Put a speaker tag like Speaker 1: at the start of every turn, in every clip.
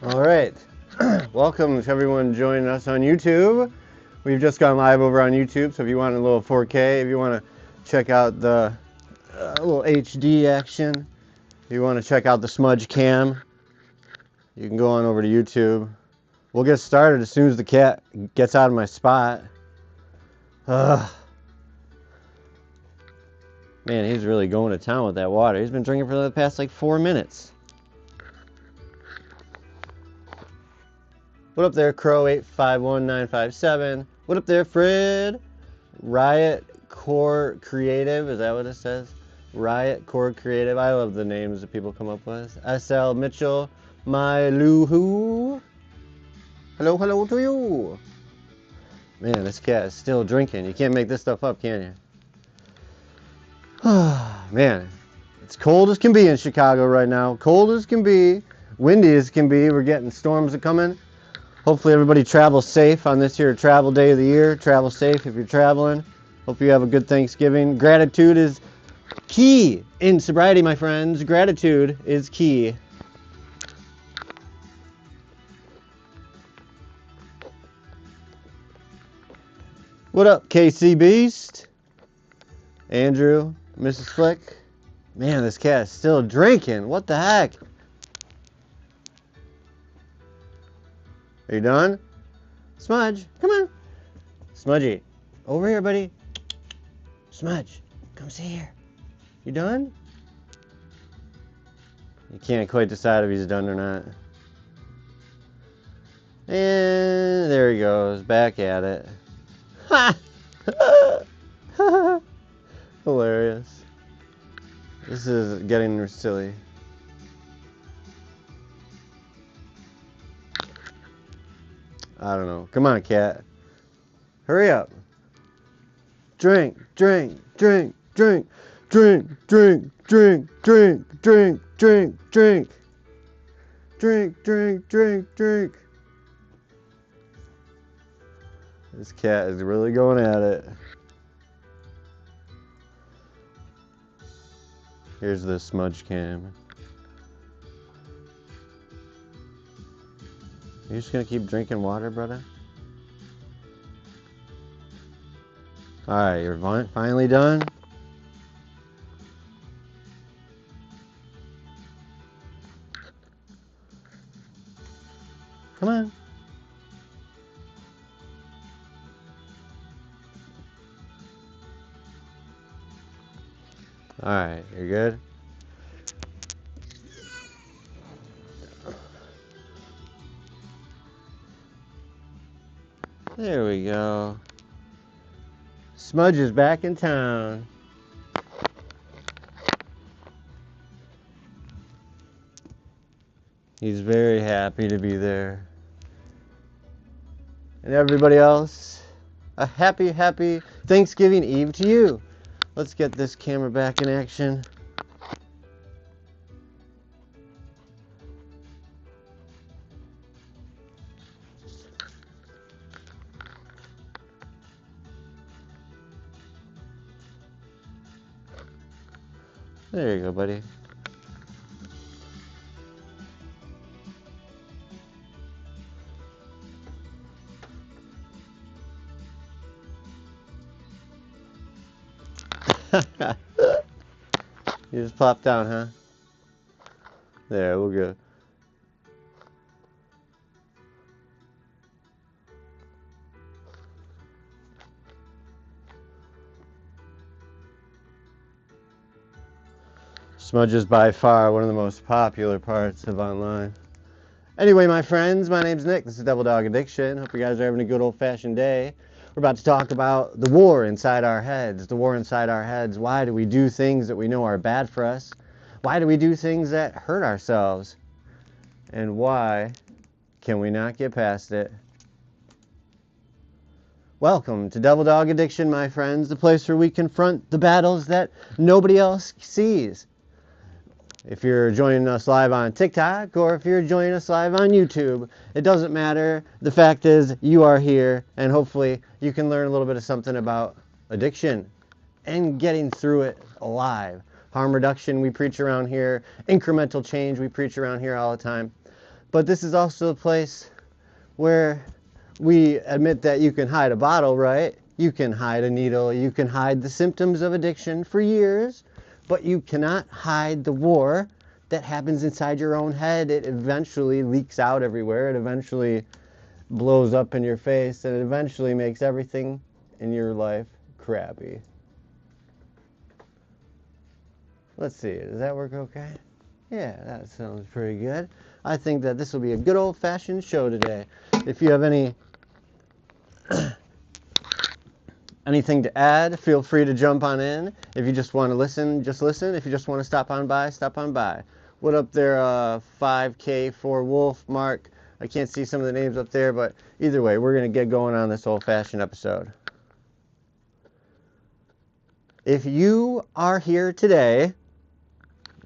Speaker 1: All right. Welcome to everyone joining us on YouTube. We've just gone live over on YouTube, so if you want a little 4K, if you want to check out the little HD action, if you want to check out the smudge cam, you can go on over to YouTube. We'll get started as soon as the cat gets out of my spot. Ugh. Man, he's really going to town with that water. He's been drinking for the past like 4 minutes. What up there, Crow851957? What up there, Fred? Riot Core Creative, is that what it says? Riot Core Creative. I love the names that people come up with. SL Mitchell, my Luhu. Hello, hello to you. Man, this cat is still drinking. You can't make this stuff up, can you? Man, it's cold as can be in Chicago right now. Cold as can be. Windy as can be. We're getting storms coming. Hopefully everybody travels safe on this here travel day of the year. Travel safe if you're traveling. Hope you have a good Thanksgiving. Gratitude is key in sobriety, my friends. Gratitude is key. What up, KC Beast? Andrew, Mrs. Flick. Man, this cat is still drinking. What the heck? Are you done? Smudge, come on. Smudgy, over here, buddy. Smudge, come see here. You done? You can't quite decide if he's done or not. And there he goes, back at it. Ha! Hilarious. This is getting silly. I don't know. Come on, cat. Hurry up. Drink, drink, drink, drink, drink, drink, drink, drink, drink, drink, drink. Drink, drink, drink, drink. This cat is really going at it. Here's the smudge cam. You just gonna keep drinking water, brother? Alright, you're finally done? Come on. Alright, you're good? There we go. Smudge is back in town. He's very happy to be there. And everybody else, a happy, happy Thanksgiving Eve to you. Let's get this camera back in action. There you go, buddy. You just plopped down, huh? There, we'll go. Smudge is by far one of the most popular parts of online. Anyway, my friends, my name's Nick. This is Devil Dog Addiction. Hope you guys are having a good old-fashioned day. We're about to talk about the war inside our heads. The war inside our heads. Why do we do things that we know are bad for us? Why do we do things that hurt ourselves? And why can we not get past it? Welcome to Devil Dog Addiction, my friends, the place where we confront the battles that nobody else sees. If you're joining us live on TikTok or if you're joining us live on YouTube, it doesn't matter. The fact is you are here, and hopefully you can learn a little bit of something about addiction and getting through it alive. Harm reduction we preach around here. Incremental change we preach around here all the time. But this is also a place where we admit that you can hide a bottle, right? You can hide a needle, you can hide the symptoms of addiction for years, but you cannot hide the war that happens inside your own head. It eventually leaks out everywhere. It eventually blows up in your face, and it eventually makes everything in your life crappy. Let's see, does that work okay? Yeah, that sounds pretty good. I think that this will be a good old-fashioned show today. If you have anything to add, feel free to jump on in. If you just want to listen, just listen. If you just want to stop on by, stop on by. What up there, 5K4 Wolf, Mark? I can't see some of the names up there, but either way, we're going to get going on this old-fashioned episode. If you are here today,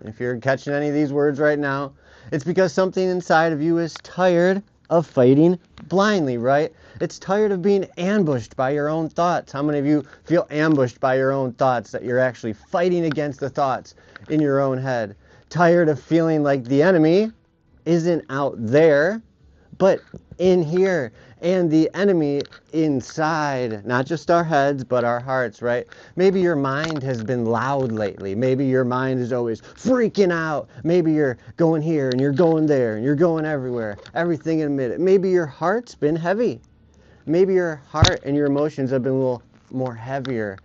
Speaker 1: if you're catching any of these words right now, it's because something inside of you is tired of fighting blindly, right? It's tired of being ambushed by your own thoughts. How many of you feel ambushed by your own thoughts, that you're actually fighting against the thoughts in your own head? Tired of feeling like the enemy isn't out there, but in here, and the enemy inside, not just our heads, but our hearts, right? Maybe your mind has been loud lately. Maybe your mind is always freaking out. Maybe you're going here, and you're going there, and you're going everywhere, everything in a minute. Maybe your heart's been heavy. Maybe your heart and your emotions have been a little more heavier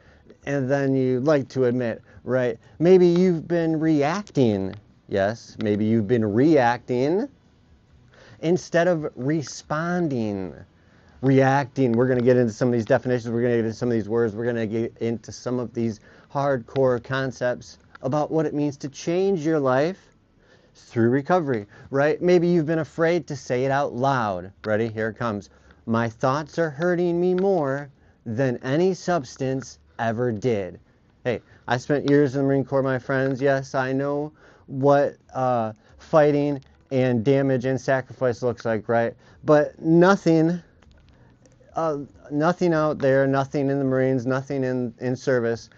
Speaker 1: than you like to admit, right? Maybe you've been reacting. Yes, maybe you've been reacting instead of responding. Reacting, we're going to get into some of these definitions, we're going to get into some of these words, we're going to get into some of these hardcore concepts about what it means to change your life through recovery, right? Maybe you've been afraid to say it out loud. Ready? Here it comes. My thoughts are hurting me more than any substance ever did. Hey, I spent years in the Marine Corps, my friends. Yes, I know what fighting and damage and sacrifice looks like, right? But nothing out there, nothing in the Marines, nothing in service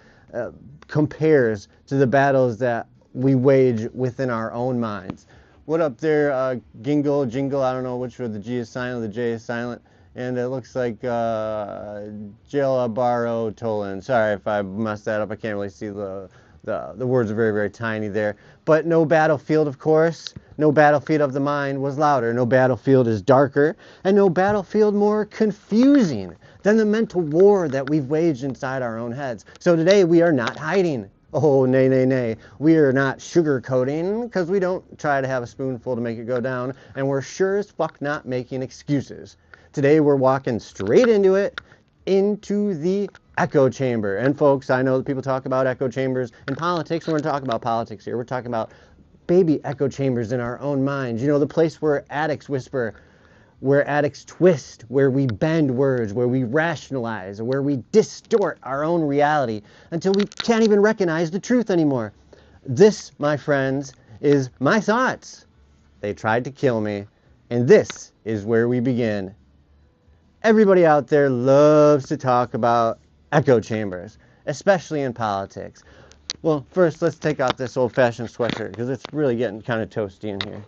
Speaker 1: compares to the battles that we wage within our own minds. What up there, Jingle, I don't know which one, the G is silent, the J is silent, and it looks like Jalabaro Tolan. Sorry if I messed that up, I can't really see the words are very, very tiny there. But no battlefield, of course, no battlefield of the mind was louder. No battlefield is darker, and no battlefield more confusing than the mental war that we've waged inside our own heads. So today we are not hiding. Oh, nay, nay, nay. We are not sugarcoating, because we don't try to have a spoonful to make it go down, and we're sure as fuck not making excuses. Today we're walking straight into it, into the echo chamber. And folks, I know that people talk about echo chambers in politics. We're going to talk about politics here. We're talking about baby echo chambers in our own minds. You know, the place where addicts whisper, where addicts twist, where we bend words, where we rationalize, where we distort our own reality until we can't even recognize the truth anymore. This, my friends, is my thoughts. They tried to kill me, and this is where we begin. Everybody out there loves to talk about echo chambers, especially in politics. Well, first, let's take off this old-fashioned sweatshirt, because it's really getting kind of toasty in here.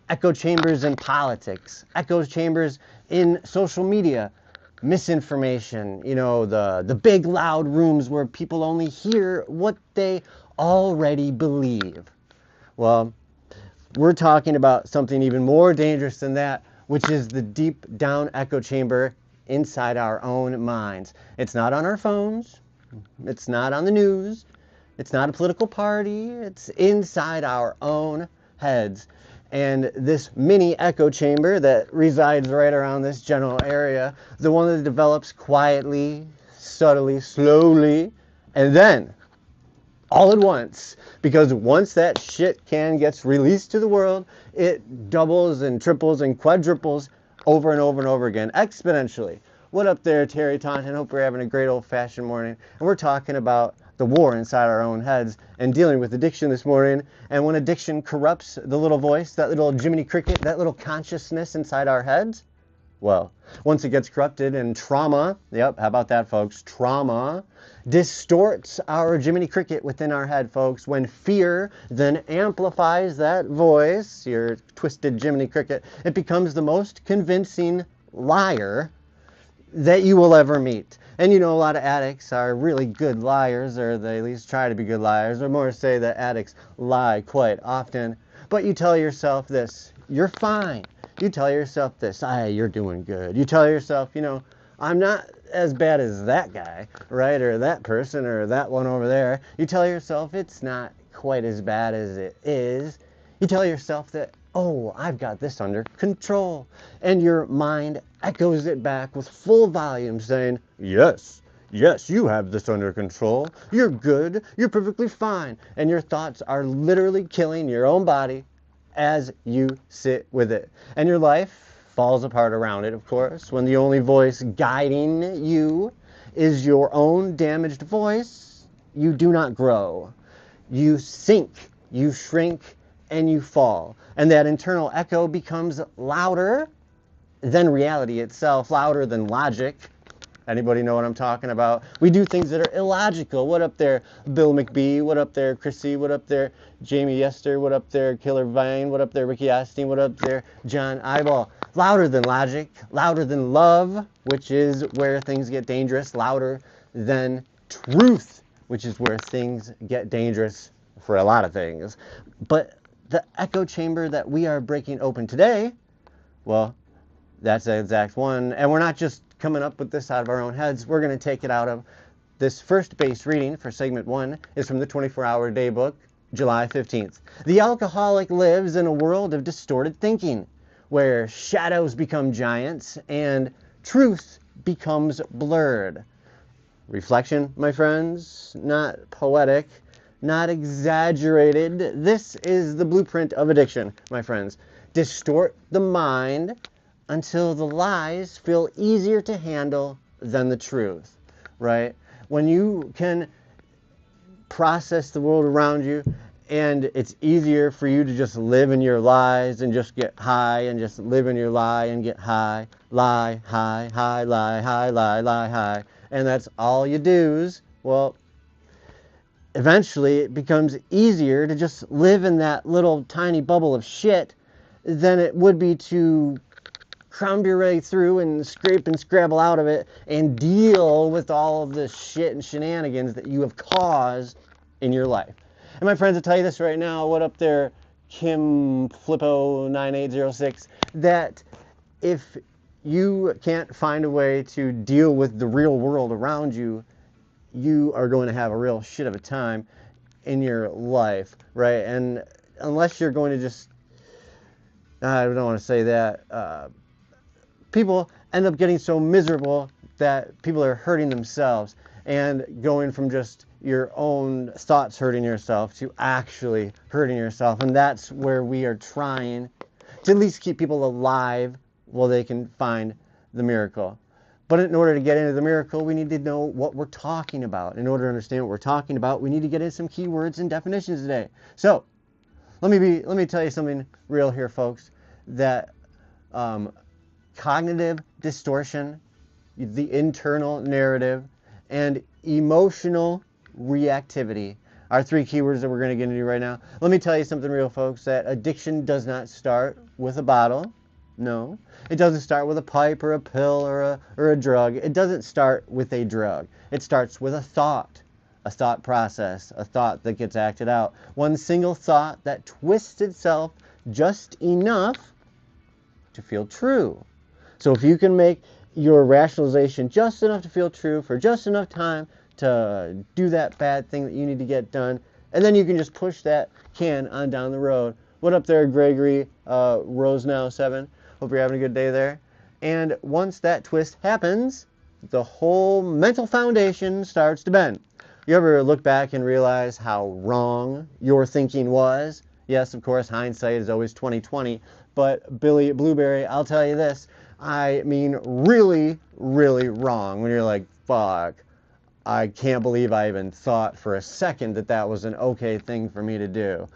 Speaker 1: Echo chambers in politics, echo chambers in social media, misinformation, you know, the big loud rooms where people only hear what they already believe. Well, we're talking about something even more dangerous than that, which is the deep down echo chamber inside our own minds. It's not on our phones, it's not on the news, it's not a political party, it's inside our own heads. And this mini echo chamber that resides right around this general area, the one that develops quietly, subtly, slowly, and then all at once, because once that shit can gets released to the world, it doubles and triples and quadruples over and over and over again, exponentially. What up there, Terry Taunton? Hope we're having a great old-fashioned morning. And we're talking about the war inside our own heads and dealing with addiction this morning. And when addiction corrupts the little voice, that little Jiminy Cricket, that little consciousness inside our heads, Well, once it gets corrupted and trauma, yep, how about that, folks? Trauma distorts our Jiminy Cricket within our head, folks. When fear then amplifies that voice, your twisted Jiminy Cricket, it becomes the most convincing liar that you will ever meet. And you know, a lot of addicts are really good liars, or they at least try to be good liars, or more say that addicts lie quite often. But you tell yourself this, you're fine. You tell yourself this, you're doing good. You tell yourself, you know, I'm not as bad as that guy, right? Or that person, or that one over there. You tell yourself it's not quite as bad as it is. You tell yourself that, oh, I've got this under control. And your mind echoes it back with full volume saying, yes, yes, you have this under control. You're good. You're perfectly fine. And your thoughts are literally killing your own body as you sit with it. And your life falls apart around it, of course, when the only voice guiding you is your own damaged voice. You do not grow. You sink, you shrink, and you fall. And that internal echo becomes louder than reality itself, louder than logic. Anybody know what I'm talking about? We do things that are illogical. What up there, Bill McBee? What up there, Chrissy? What up there, Jamie Yester? What up there, Killer Vine? What up there, Ricky Osteen? What up there, John Eyeball? Louder than logic, louder than love, which is where things get dangerous, louder than truth, which is where things get dangerous for a lot of things. But the echo chamber that we are breaking open today, well, that's the exact one. And we're not just coming up with this out of our own heads. We're going to take it out of this first base reading for segment 1 is from the 24-hour day book, July 15th. The alcoholic lives in a world of distorted thinking, where shadows become giants and truth becomes blurred. Reflection, my friends, not poetic, not exaggerated. This is the blueprint of addiction, my friends. Distort the mind until the lies feel easier to handle than the truth, right? When you can process the world around you and it's easier for you to just live in your lies and just get high and just live in your lie and get high, lie, high, high, lie, high, lie, lie, high, and that's all you do's, well, eventually it becomes easier to just live in that little tiny bubble of shit than it would be to crumb your way through and scrape and scrabble out of it and deal with all of the shit and shenanigans that you have caused in your life. And my friends, I'll tell you this right now, what up there, Kim Flippo 9806, that if you can't find a way to deal with the real world around you, you are going to have a real shit of a time in your life, right? And unless you're going to just, I don't want to say that, people end up getting so miserable that people are hurting themselves and going from just your own thoughts hurting yourself to actually hurting yourself. And that's where we are trying to at least keep people alive while they can find the miracle. But in order to get into the miracle, we need to know what we're talking about. In order to understand what we're talking about, we need to get into some keywords and definitions today. So let me tell you something real here, folks, that cognitive distortion, the internal narrative, and emotional reactivity are 3 keywords that we're going to get into right now. Let me tell you something real, folks, that addiction does not start with a bottle. No. It doesn't start with a pipe or a pill or a drug. It doesn't start with a drug. It starts with a thought process, a thought that gets acted out. One single thought that twists itself just enough to feel true. So if you can make your rationalization just enough to feel true for just enough time to do that bad thing that you need to get done, and then you can just push that can on down the road. What up there, Gregory Rosenow 7? Hope you're having a good day there. And once that twist happens, the whole mental foundation starts to bend. You ever look back and realize how wrong your thinking was? Yes, of course, hindsight is always 20/20, but Billy Blueberry, I'll tell you this, I mean really, really wrong when you're like, fuck, I can't believe I even thought for a second that that was an okay thing for me to do.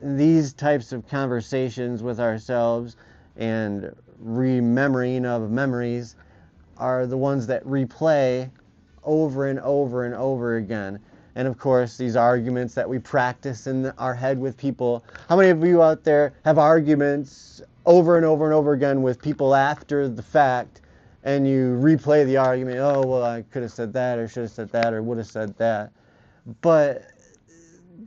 Speaker 1: These types of conversations with ourselves and remembering of memories are the ones that replay over and over and over again. And of course, these arguments that we practice in our head with people. How many of you out there have arguments over and over and over again with people after the fact, and you replay the argument? Oh, well, I could have said that, or should have said that, or would have said that. But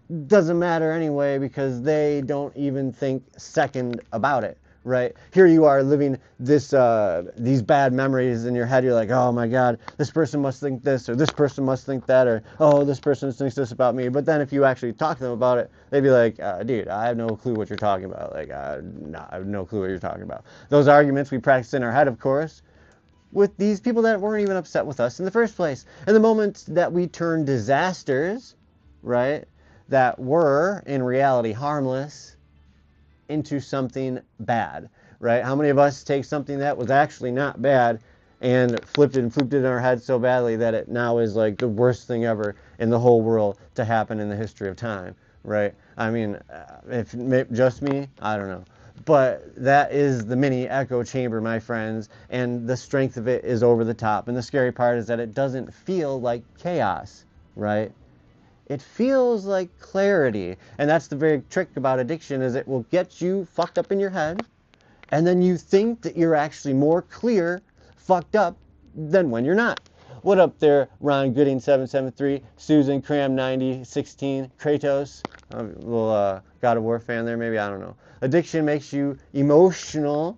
Speaker 1: it doesn't matter anyway, because they don't even think second about it. Right? Here you are living these bad memories in your head. You're like, oh my God, this person must think this, or this person must think that, or oh, this person thinks this about me. But then if you actually talk to them about it, they'd be like, dude, I have no clue what you're talking about. Like, no, I have no clue what you're talking about. Those arguments we practice in our head, of course, with these people that weren't even upset with us in the first place. And the moment that we turn disasters, right, that were in reality harmless, into something bad, right? How many of us take something that was actually not bad and flipped it in our head so badly that it now is like the worst thing ever in the whole world to happen in the history of time, right? I mean, if just me, I don't know. But that is the mini echo chamber, my friends, and the strength of it is over the top. And the scary part is that it doesn't feel like chaos, right? It feels like clarity. And that's the very trick about addiction, is it will get you fucked up in your head, and then you think that you're actually more clear fucked up than when you're not. What up there, Ron Gooding 773, Susan Cram 9016, Kratos, a little God of War fan there maybe, I don't know. Addiction makes you emotional,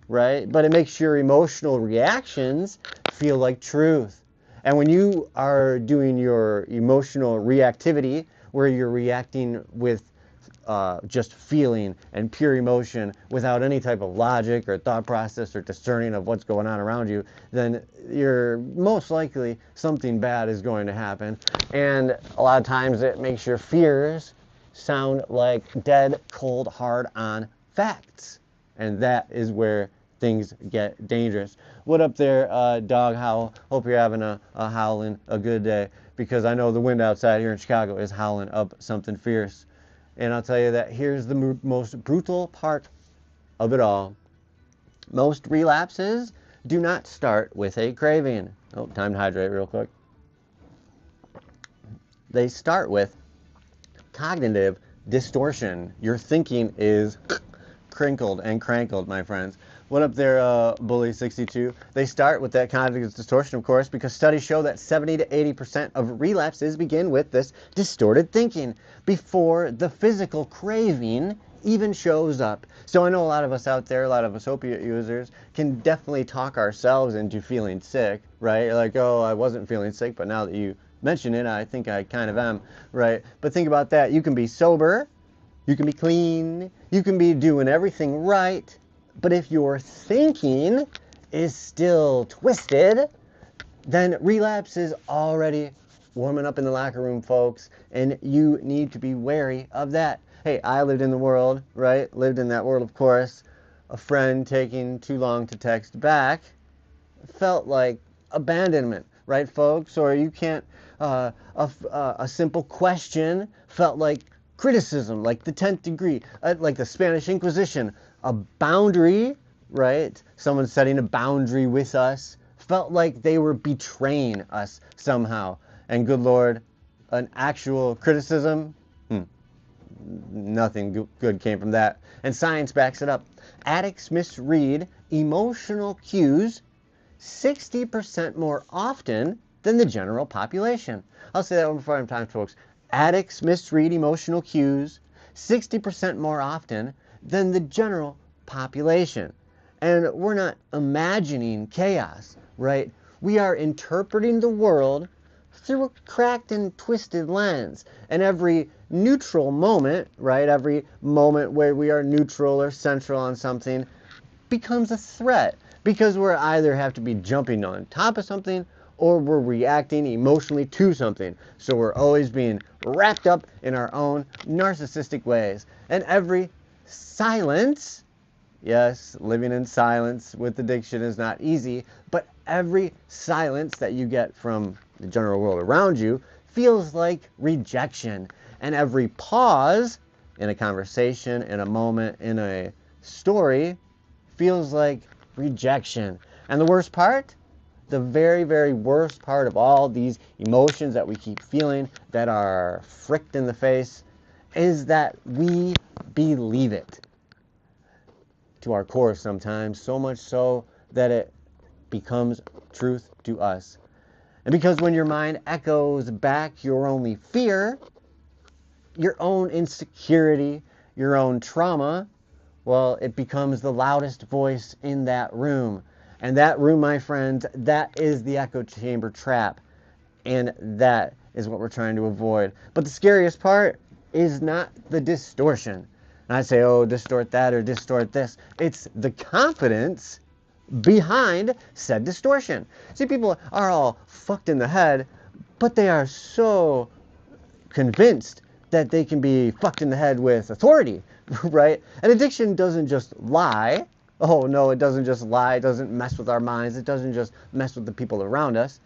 Speaker 1: right? But it makes your emotional reactions feel like truth. And when you are doing your emotional reactivity, where you're reacting with just feeling and pure emotion without any type of logic or thought process or discerning of what's going on around you, then you're most likely something bad is going to happen. And a lot of times it makes your fears sound like dead, cold, hard-on facts. And that is where things get dangerous. What up there, Dog Howl? Hope you're having a howling a good day, because I know the wind outside here in Chicago is howling up something fierce. And I'll tell you that here's the most brutal part of it all. Most relapses do not start with a craving. Oh, time to hydrate real quick. They start with cognitive distortion. Your thinking is crinkled and crankled, my friends. What up there, Bully62? They start with that cognitive distortion, of course, because studies show that 70 to 80% of relapses begin with this distorted thinking before the physical craving even shows up. So I know a lot of us out there, a lot of us opiate users, can definitely talk ourselves into feeling sick, right? You're like, oh, I wasn't feeling sick, but now that you mention it, I think I kind of am, right? But think about that. You can be sober, you can be clean, you can be doing everything right, but if your thinking is still twisted, then relapse is already warming up in the locker room, folks, and you need to be wary of that. Hey, I lived in the world, right? Lived in that world, of course. A friend taking too long to text back felt like abandonment, right, folks? Or you can't, a simple question felt like criticism, like the 10th degree, like the Spanish Inquisition. A boundary, right? Someone setting a boundary with us felt like they were betraying us somehow. And good Lord, an actual criticism, nothing good came from that. And science backs it up. Addicts misread emotional cues 60% more often than the general population. I'll say that one before I have time, folks. Addicts misread emotional cues 60% more often than the general population. And we're not imagining chaos, right? We are interpreting the world through a cracked and twisted lens. And every neutral moment, right, every moment where we are neutral or central on something becomes a threat, because we're either have to be jumping on top of something or we're reacting emotionally to something. So we're always being wrapped up in our own narcissistic ways. And every silence, yes, living in silence with addiction is not easy, but every silence that you get from the general world around you feels like rejection. And every pause in a conversation, in a moment, in a story, feels like rejection. And the worst part, the very, very worst part of all these emotions that we keep feeling that are fricked in the face is that we believe it to our core sometimes, so much so that it becomes truth to us. And because when your mind echoes back your only fear, your own insecurity, your own trauma, well, it becomes the loudest voice in that room. And that room, my friends, that is the echo chamber trap. And that is what we're trying to avoid. But the scariest part is not the distortion. And I say, oh, distort that or distort this. It's the confidence behind said distortion. See, people are all fucked in the head, but they are so convinced that they can be fucked in the head with authority, right? And addiction doesn't just lie. Oh, no, it doesn't just lie. It doesn't mess with our minds. It doesn't just mess with the people around us.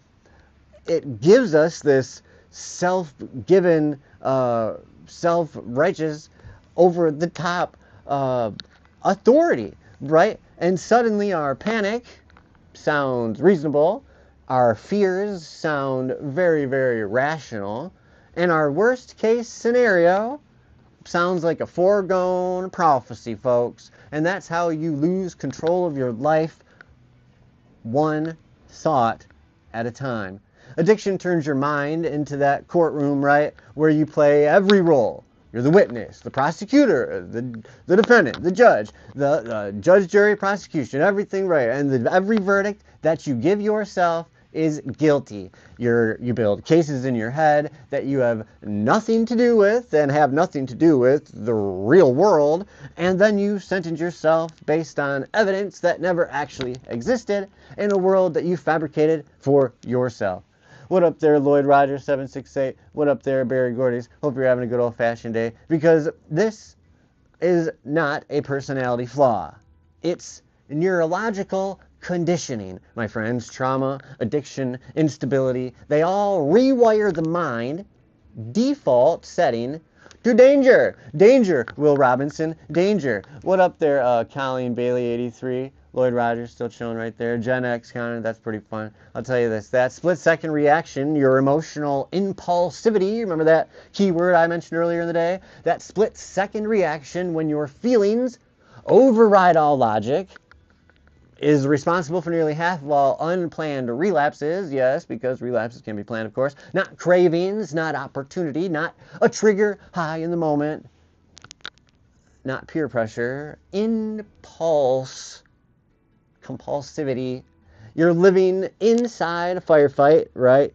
Speaker 1: It gives us this self-given, self-righteous, over-the-top authority, right? And suddenly our panic sounds reasonable, our fears sound very, very rational, and our worst case scenario sounds like a foregone prophecy, folks. And that's how you lose control of your life one thought at a time. Addiction turns your mind into that courtroom, right, where you play every role. You're the witness, the prosecutor, the defendant, the judge, the judge, jury, prosecution, everything, right? And every verdict that you give yourself is guilty. You build cases in your head that you have nothing to do with and have nothing to do with the real world, and then you sentence yourself based on evidence that never actually existed in a world that you fabricated for yourself. What up there, Lloyd Rogers 768? What up there, Barry Gordy's? Hope you're having a good old-fashioned day, because this is not a personality flaw. It's neurological conditioning, my friends. Trauma, addiction, instability, they all rewire the mind, default setting to danger. Danger, Will Robinson, danger. What up there, Colleen Bailey 83? Lloyd Rogers still chilling right there. Gen X counter, that's pretty fun. I'll tell you this, that split-second reaction, your emotional impulsivity, remember that keyword I mentioned earlier in the day? That split-second reaction when your feelings override all logic is responsible for nearly half of all unplanned relapses. Yes, because relapses can be planned, of course. Not cravings, not opportunity, not a trigger high in the moment, not peer pressure, impulse, compulsivity. You're living inside a firefight, right?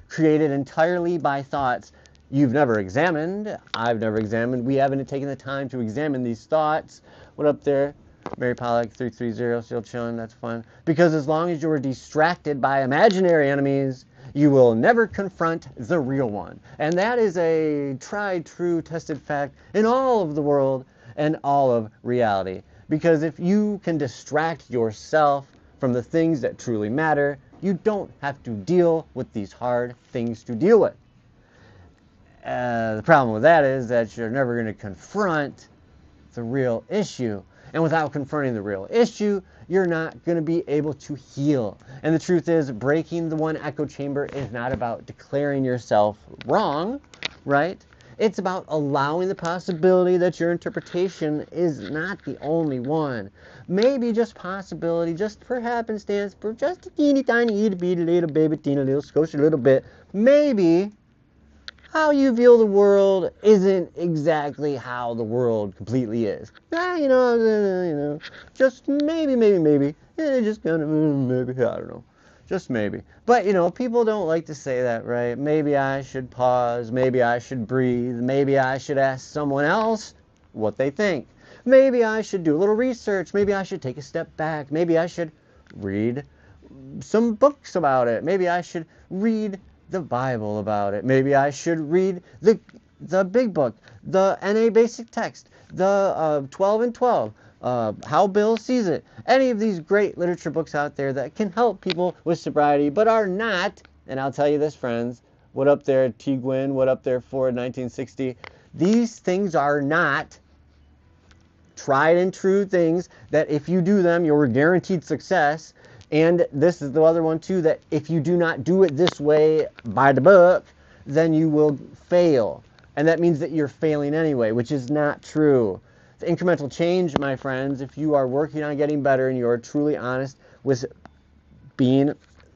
Speaker 1: Created entirely by thoughts you've never examined. I've never examined. We haven't taken the time to examine these thoughts. What up there? Mary Pollock 330, still chilling. That's fun. Because as long as you are distracted by imaginary enemies, you will never confront the real one. And that is a tried, true, tested fact in all of the world and all of reality. Because if you can distract yourself from the things that truly matter, you don't have to deal with these hard things to deal with. The problem with that is that you're never going to confront the real issue. And without confronting the real issue, you're not going to be able to heal. And the truth is, breaking the one echo chamber is not about declaring yourself wrong, right? It's about allowing the possibility that your interpretation is not the only one. Maybe just possibility, just for happenstance, for just a teeny tiny itty bitty little baby teeny little squishy little bit, maybe how you view the world isn't exactly how the world completely is. Just maybe. Just kind of maybe, I don't know. Just maybe. But, people don't like to say that, right? Maybe I should pause. Maybe I should breathe. Maybe I should ask someone else what they think. Maybe I should do a little research. Maybe I should take a step back. Maybe I should read some books about it. Maybe I should read the Bible about it. Maybe I should read the big book, the NA basic text, the 12 and 12, How Bill Sees It. Any of these great literature books out there that can help people with sobriety, but are not, and I'll tell you this, friends, what up there, T. Gwynn, what up there, Ford 1960, these things are not tried and true things that if you do them, you're guaranteed success. And this is the other one too, that if you do not do it this way by the book, then you will fail. And that means that you're failing anyway, which is not true. The incremental change, my friends, if you are working on getting better and you are truly honest with being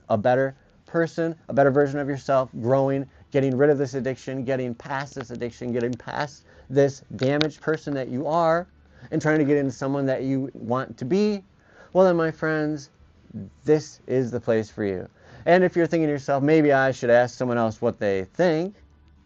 Speaker 1: a better person, a better version of yourself, growing, getting rid of this addiction, getting past this addiction, getting past this damaged person that you are, and trying to get into someone that you want to be, well then, my friends, this is the place for you. And if you're thinking to yourself, maybe I should ask someone else what they think,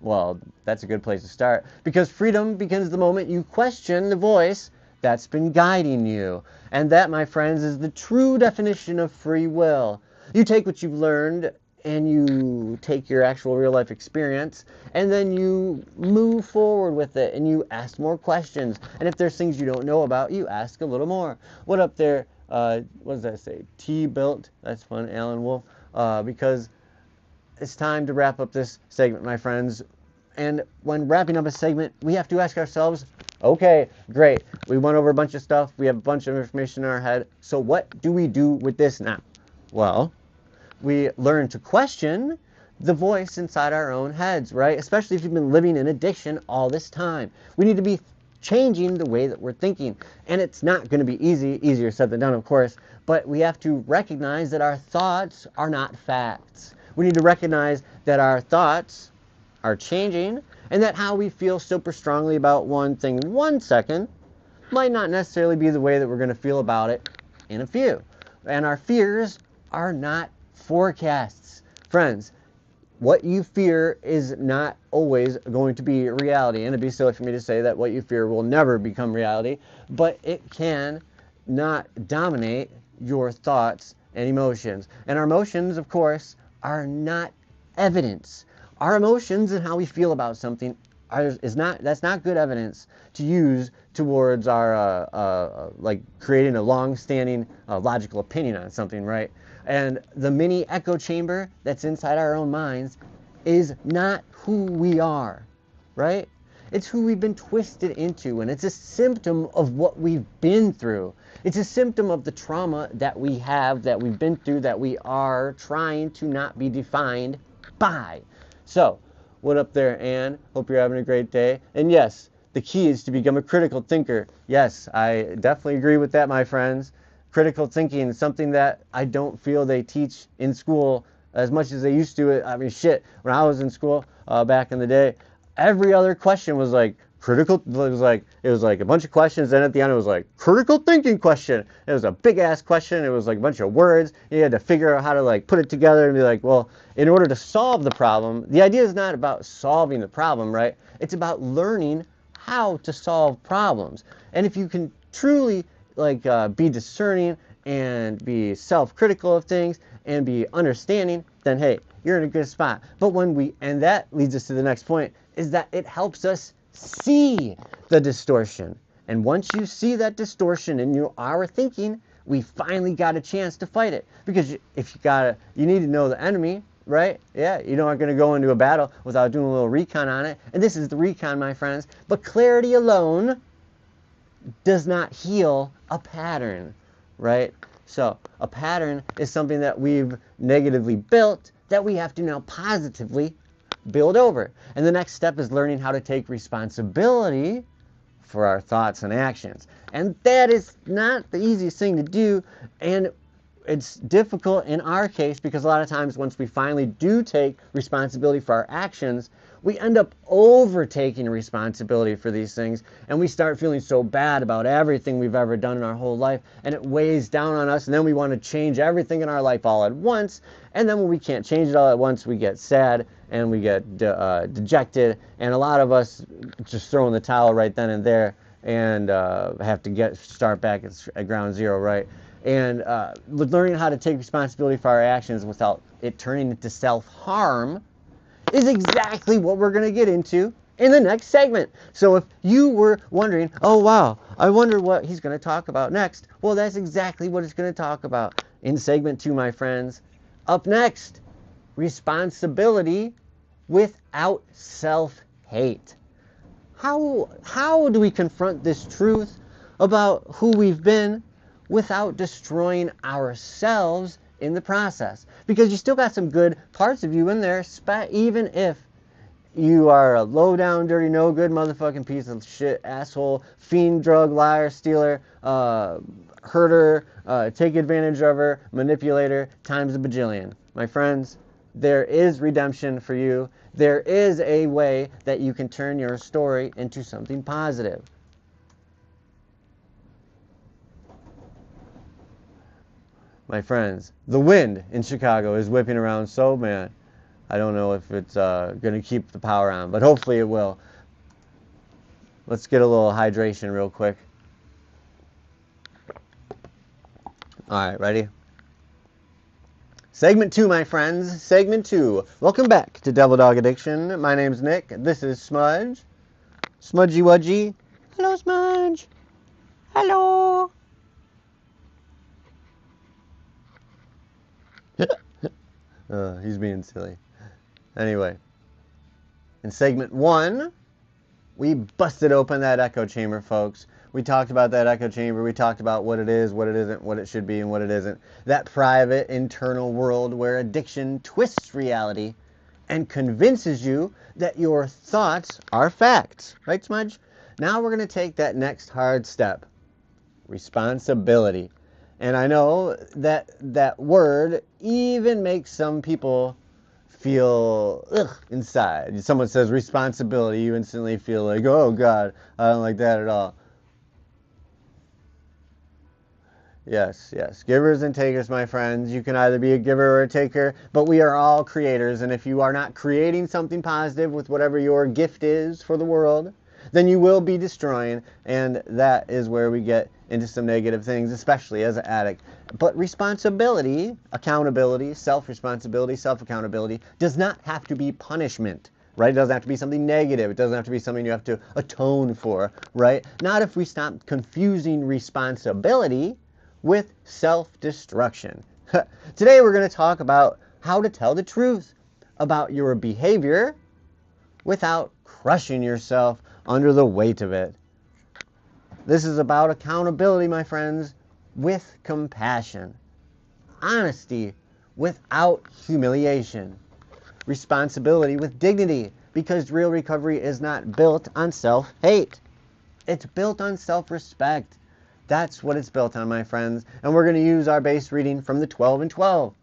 Speaker 1: well, that's a good place to start, because freedom begins the moment you question the voice that's been guiding you. And that, my friends, is the true definition of free will. You take what you've learned and you take your actual real life experience, and then you move forward with it and you ask more questions. And if there's things you don't know about, you ask a little more. What up there? What does that say? T-built. That's fun, Alan Wolf. Because it's time to wrap up this segment, my friends. And when wrapping up a segment, we have to ask ourselves, okay, great. We went over a bunch of stuff. We have a bunch of information in our head. So what do we do with this now? Well, we learn to question the voice inside our own heads, right? Especially if you've been living in addiction all this time. We need to be changing the way that we're thinking. And it's not going to be easy, easier said than done, of course, but we have to recognize that our thoughts are not facts. We need to recognize that our thoughts are changing, and that how we feel super strongly about one thing in 1 second might not necessarily be the way that we're going to feel about it in a few. And our fears are not forecasts. Friends, what you fear is not always going to be reality. And it'd be silly for me to say that what you fear will never become reality, but it can not dominate your thoughts and emotions. And our emotions, of course, are not evidence. Our emotions and how we feel about something that's not good evidence to use towards our like creating a long-standing logical opinion on something, right? And the mini echo chamber that's inside our own minds is not who we are, right? It's who we've been twisted into, and it's a symptom of what we've been through. It's a symptom of the trauma that we have, that we've been through, that we are trying to not be defined by. So, what up there, Ann? Hope you're having a great day. And yes, the key is to become a critical thinker. Yes, I definitely agree with that, my friends. Critical thinking is something that I don't feel they teach in school as much as they used to. I mean, shit, when I was in school back in the day, every other question was like critical. It was like a bunch of questions. Then at the end, it was like critical thinking question. It was a big ass question. It was like a bunch of words. You had to figure out how to like put it together and be like, well, in order to solve the problem, the idea is not about solving the problem, right? It's about learning how to solve problems. And if you can truly like be discerning and be self-critical of things and be understanding, then hey, you're in a good spot. But and that leads us to the next point, is that it helps us see the distortion. And once you see that distortion in our thinking, we finally got a chance to fight it. Because if you need to know the enemy, right? Yeah, you're not going to go into a battle without doing a little recon on it. And this is the recon, my friends. But clarity alone does not heal a pattern, right? So a pattern is something that we've negatively built that we have to now positively build over. And the next step is learning how to take responsibility for our thoughts and actions. And that is not the easiest thing to do. And it's difficult in our case because a lot of times once we finally do take responsibility for our actions, we end up overtaking responsibility for these things, and we start feeling so bad about everything we've ever done in our whole life, and it weighs down on us, and then we want to change everything in our life all at once, and then when we can't change it all at once, we get sad, and we get dejected, and a lot of us just throw in the towel right then and there, and have to start back at ground zero, right? And learning how to take responsibility for our actions without it turning into self-harm is exactly what we're going to get into in the next segment. So if you were wondering, oh wow, I wonder what he's going to talk about next, well, that's exactly what it's going to talk about in segment 2, my friends. Up next, responsibility without self-hate. How do we confront this truth about who we've been without destroying ourselves in the process. Because you still got some good parts of you in there, even if you are a low down, dirty, no good motherfucking piece of shit, asshole, fiend, drug, liar, stealer, herder, take advantage of her, manipulator, times a bajillion. My friends, there is redemption for you. There is a way that you can turn your story into something positive. My friends, the wind in Chicago is whipping around so bad. I don't know if it's going to keep the power on, but hopefully it will. Let's get a little hydration real quick. All right, ready? Segment 2, my friends. Segment 2. Welcome back to Devil Dog Addiction. My name's Nick. This is Smudge. Smudgy Wudgy. Hello, Smudge. Hello. He's being silly. Anyway, in segment 1, we busted open that echo chamber, folks. We talked about that echo chamber. We talked about what it is, what it isn't, what it should be, and what it isn't. That private, internal world where addiction twists reality and convinces you that your thoughts are facts. Right, Smudge? Now we're going to take that next hard step. Responsibility. And I know that that word even makes some people feel inside. Someone says responsibility, you instantly feel like, oh God, I don't like that at all. Yes, yes. Givers and takers, my friends. You can either be a giver or a taker, but we are all creators. And if you are not creating something positive with whatever your gift is for the world, then you will be destroying. And that is where we get into some negative things, especially as an addict. But responsibility, accountability, self-responsibility, self-accountability does not have to be punishment, right? It doesn't have to be something negative. It doesn't have to be something you have to atone for, right? Not if we stop confusing responsibility with self-destruction. Today we're going to talk about how to tell the truth about your behavior without crushing yourself under the weight of it. This is about accountability, my friends, with compassion. Honesty without humiliation. Responsibility with dignity, because real recovery is not built on self-hate. It's built on self-respect. That's what it's built on, my friends. And we're going to use our base reading from the 12 and 12.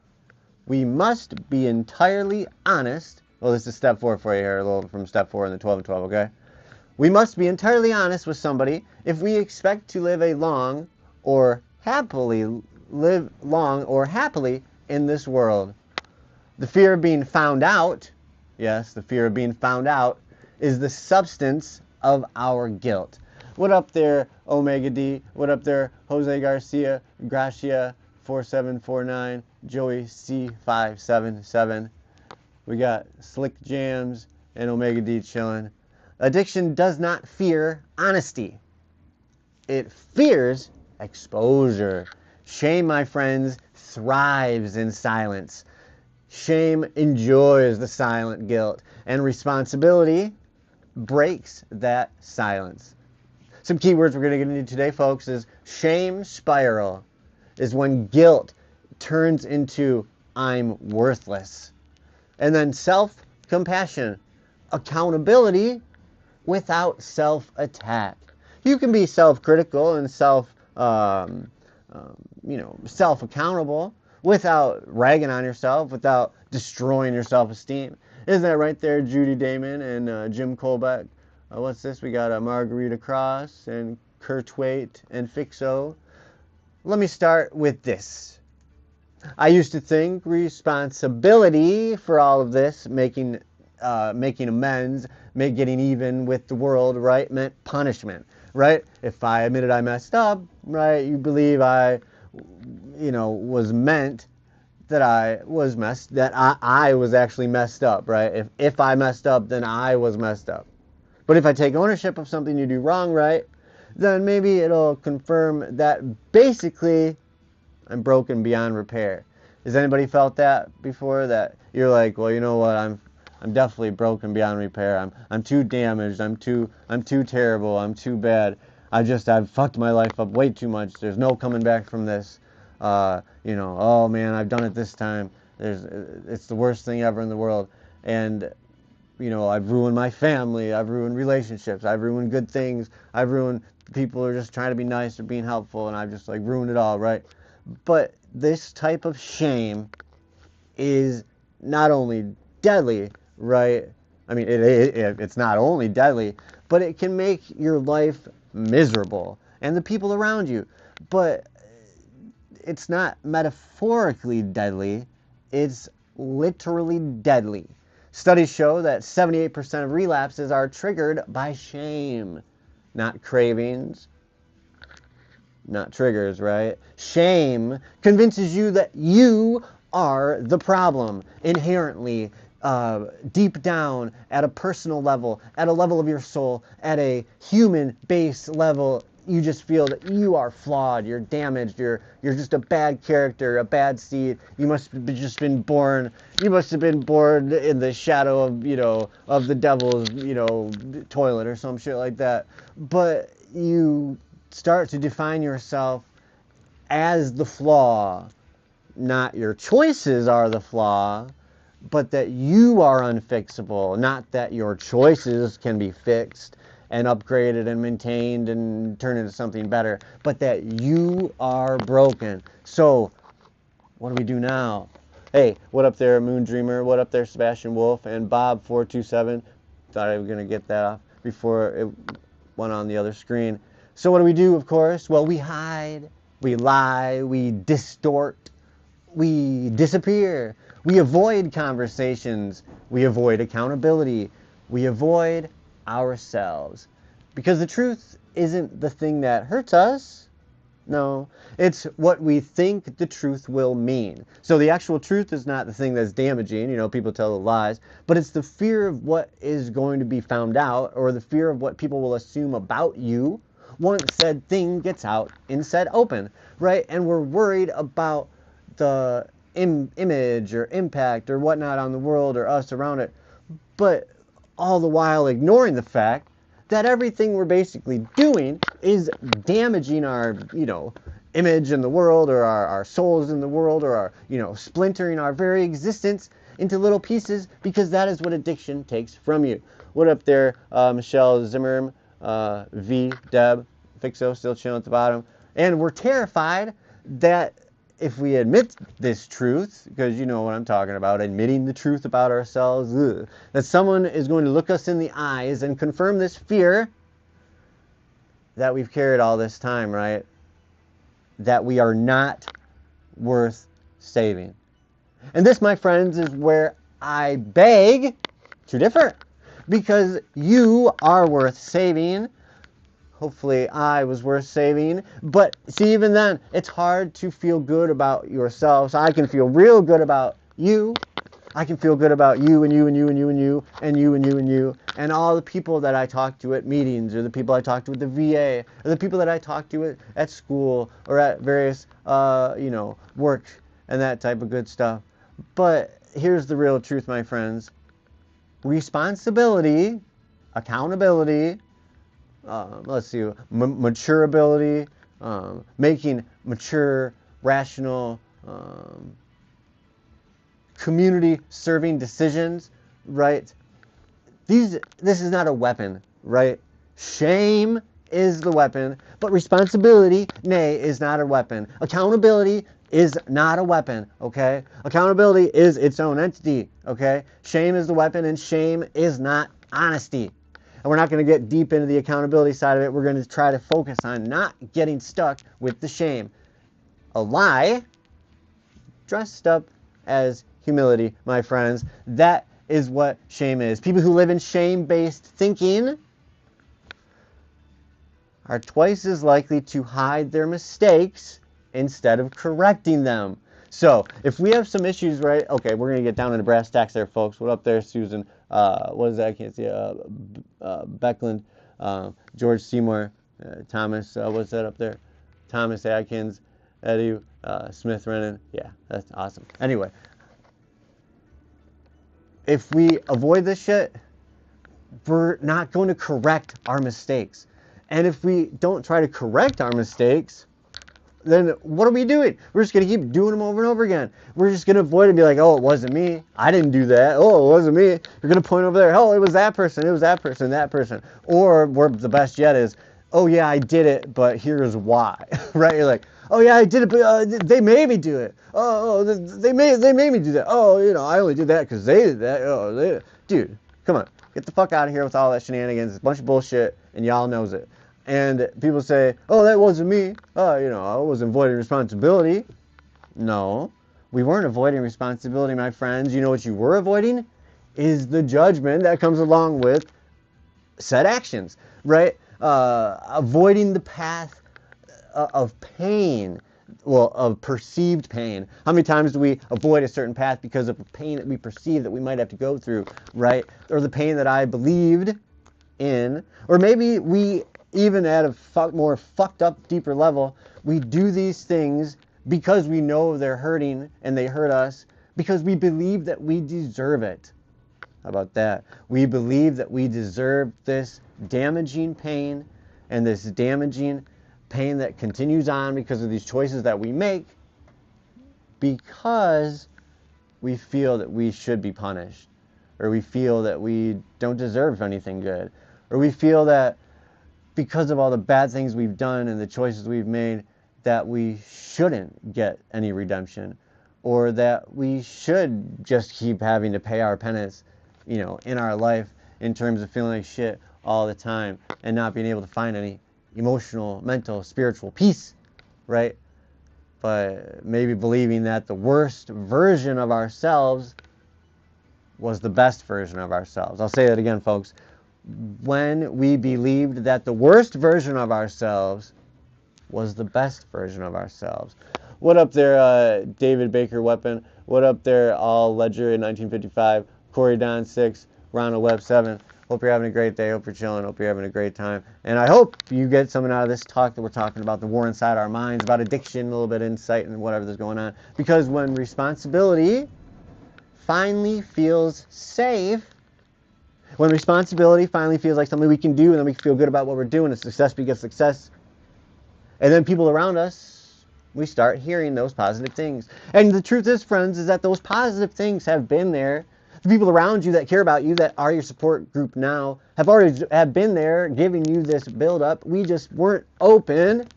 Speaker 1: We must be entirely honest. Well, this is step 4 for you here, a little from step 4 in the 12 and 12, okay? We must be entirely honest with somebody if we expect to live long or happily in this world. The fear of being found out, yes, the fear of being found out is the substance of our guilt. What up there, Omega D? What up there, Jose Garcia, Gracia 4749, Joey C577. We got Slick Jams and Omega D chilling. Addiction does not fear honesty. It fears exposure. Shame, my friends, thrives in silence. Shame enjoys the silent guilt, and responsibility breaks that silence. Some keywords we're going to get into today, folks, is shame spiral, is when guilt turns into I'm worthless. And then self-compassion, accountability without self-attack. You can be self-critical and self-accountable without ragging on yourself, without destroying your self-esteem. Isn't that right there, Judy Damon and Jim Colbeck? What's this? We got Margarita Cross and Kurt Waite and Fixo. Let me start with this. I used to think responsibility for all of this, making amends, getting even with the world, right, meant punishment, right? If I admitted I messed up, right, you believe I was meant that I was I was actually messed up, right? If I messed up, then I was messed up. But if I take ownership of something you do wrong, right, then maybe it'll confirm that basically I'm broken beyond repair. Has anybody felt that before? That you're like, well, you know what, I'm definitely broken beyond repair. I'm too damaged. I'm too terrible. I'm too bad. I've fucked my life up way too much. There's no coming back from this. Oh man, I've done it this time. It's the worst thing ever in the world. And, I've ruined my family. I've ruined relationships. I've ruined good things. I've ruined people who are just trying to be nice or being helpful, and I've just like ruined it all, right? But this type of shame is not only deadly, right? I mean, it's not only deadly, but it can make your life miserable and the people around you. But it's not metaphorically deadly, it's literally deadly. Studies show that 78% of relapses are triggered by shame, not cravings, not triggers, right? Shame convinces you that you are the problem inherently, deep down, at a personal level, at a level of your soul, at a human base level. You just feel that you are flawed, you're damaged, you're just a bad character, a bad seed. You must have just been born. You must have been born in the shadow of the devil's, toilet or some shit like that. But you start to define yourself as the flaw. Not your choices are the flaw, but that you are unfixable, not that your choices can be fixed and upgraded and maintained and turned into something better, but that you are broken. So, what do we do now? Hey, what up there, Moon Dreamer? What up there, Sebastian Wolf and Bob427? Thought I was going to get that off before it went on the other screen. So what do we do, of course? Well, we hide, we lie, we distort, we disappear, we avoid conversations, we avoid accountability, we avoid ourselves. Because the truth isn't the thing that hurts us. No, it's what we think the truth will mean. So the actual truth is not the thing that's damaging, people tell the lies, but it's the fear of what is going to be found out, or the fear of what people will assume about you once said thing gets out in said open, right? And we're worried about the image or impact or whatnot on the world or us around it, but all the while ignoring the fact that everything we're basically doing is damaging our, image in the world, or our souls in the world, or our, splintering our very existence into little pieces, because that is what addiction takes from you. What up there, Michelle Zimmer, V, Deb, Fixo, still chilling at the bottom. And we're terrified that if we admit this truth, because you know what I'm talking about, admitting the truth about ourselves, that someone is going to look us in the eyes and confirm this fear that we've carried all this time, right? That we are not worth saving. And this, my friends, is where I beg to differ, because you are worth saving. Hopefully I was worth saving. But see, even then, it's hard to feel good about yourself. So I can feel real good about you. I can feel good about you and you and you and you and you and you and you and you and all the people that I talk to at meetings, or the people I talk to at the VA, or the people that I talk to at school, or at various, work and that type of good stuff. But here's the real truth, my friends. Responsibility, accountability, maturability, making mature, rational, community-serving decisions, right? This is not a weapon, right? Shame is the weapon, but responsibility, nay, is not a weapon. Accountability is not a weapon, okay? Accountability is its own entity, okay? Shame is the weapon, and shame is not honesty. And we're not going to get deep into the accountability side of it. We're going to try to focus on not getting stuck with the shame. A lie dressed up as humility, my friends. That is what shame is. People who live in shame-based thinking are twice as likely to hide their mistakes instead of correcting them. So, if we have some issues, right? Okay, we're going to get down into brass tacks there, folks. What up there, Susan? What is that? I can't see. Beckland, George Seymour, Thomas, what's that up there? Thomas Atkins, Eddie, Smith Rennan. Yeah, that's awesome. Anyway, if we avoid this shit, we're not going to correct our mistakes. And if we don't try to correct our mistakes, then what are we doing? We're just going to keep doing them over and over again. We're just going to avoid it and be like, oh, it wasn't me. I didn't do that. Oh, it wasn't me. You're going to point over there. Oh, it was that person. It was that person, that person. Or the best yet is, oh, yeah, I did it, but here's why. Right? You're like, oh, yeah, I did it, but they made me do it. Oh, they made me do that. Oh, I only did that because they did that. Oh, dude, come on. Get the fuck out of here with all that shenanigans. It's a bunch of bullshit, and y'all knows it. And people say, oh, that wasn't me. I wasn't avoiding responsibility. No, we weren't avoiding responsibility, my friends. You know what you were avoiding? Is the judgment that comes along with said actions, right? Avoiding the path of pain, well, of perceived pain. How many times do we avoid a certain path because of a pain that we perceive that we might have to go through, right? Or the pain that I believed in, or maybe we, even at a more fucked up, deeper level, we do these things because we know they're hurting and they hurt us because we believe that we deserve it. How about that? We believe that we deserve this damaging pain and this damaging pain that continues on because of these choices that we make because we feel that we should be punished, or we feel that we don't deserve anything good, or we feel that because of all the bad things we've done and the choices we've made, that we shouldn't get any redemption, or that we should just keep having to pay our penance, in our life in terms of feeling like shit all the time and not being able to find any emotional, mental, spiritual peace, right? But maybe believing that the worst version of ourselves was the best version of ourselves. I'll say that again, folks. When we believed that the worst version of ourselves was the best version of ourselves. What up there, David Baker Weapon? What up there, All Ledger in 1955? Corey Don 6, Ronald Webb 7. Hope you're having a great day. Hope you're chilling. Hope you're having a great time. And I hope you get something out of this talk that we're talking about, the war inside our minds, about addiction, a little bit of insight and whatever that's going on. Because when responsibility finally feels safe, when responsibility finally feels like something we can do, and then we feel good about what we're doing, and success begets success, and then people around us, we start hearing those positive things. And the truth is, friends, is that those positive things have been there. The people around you that care about you, that are your support group now, have been there giving you this build-up. We just weren't open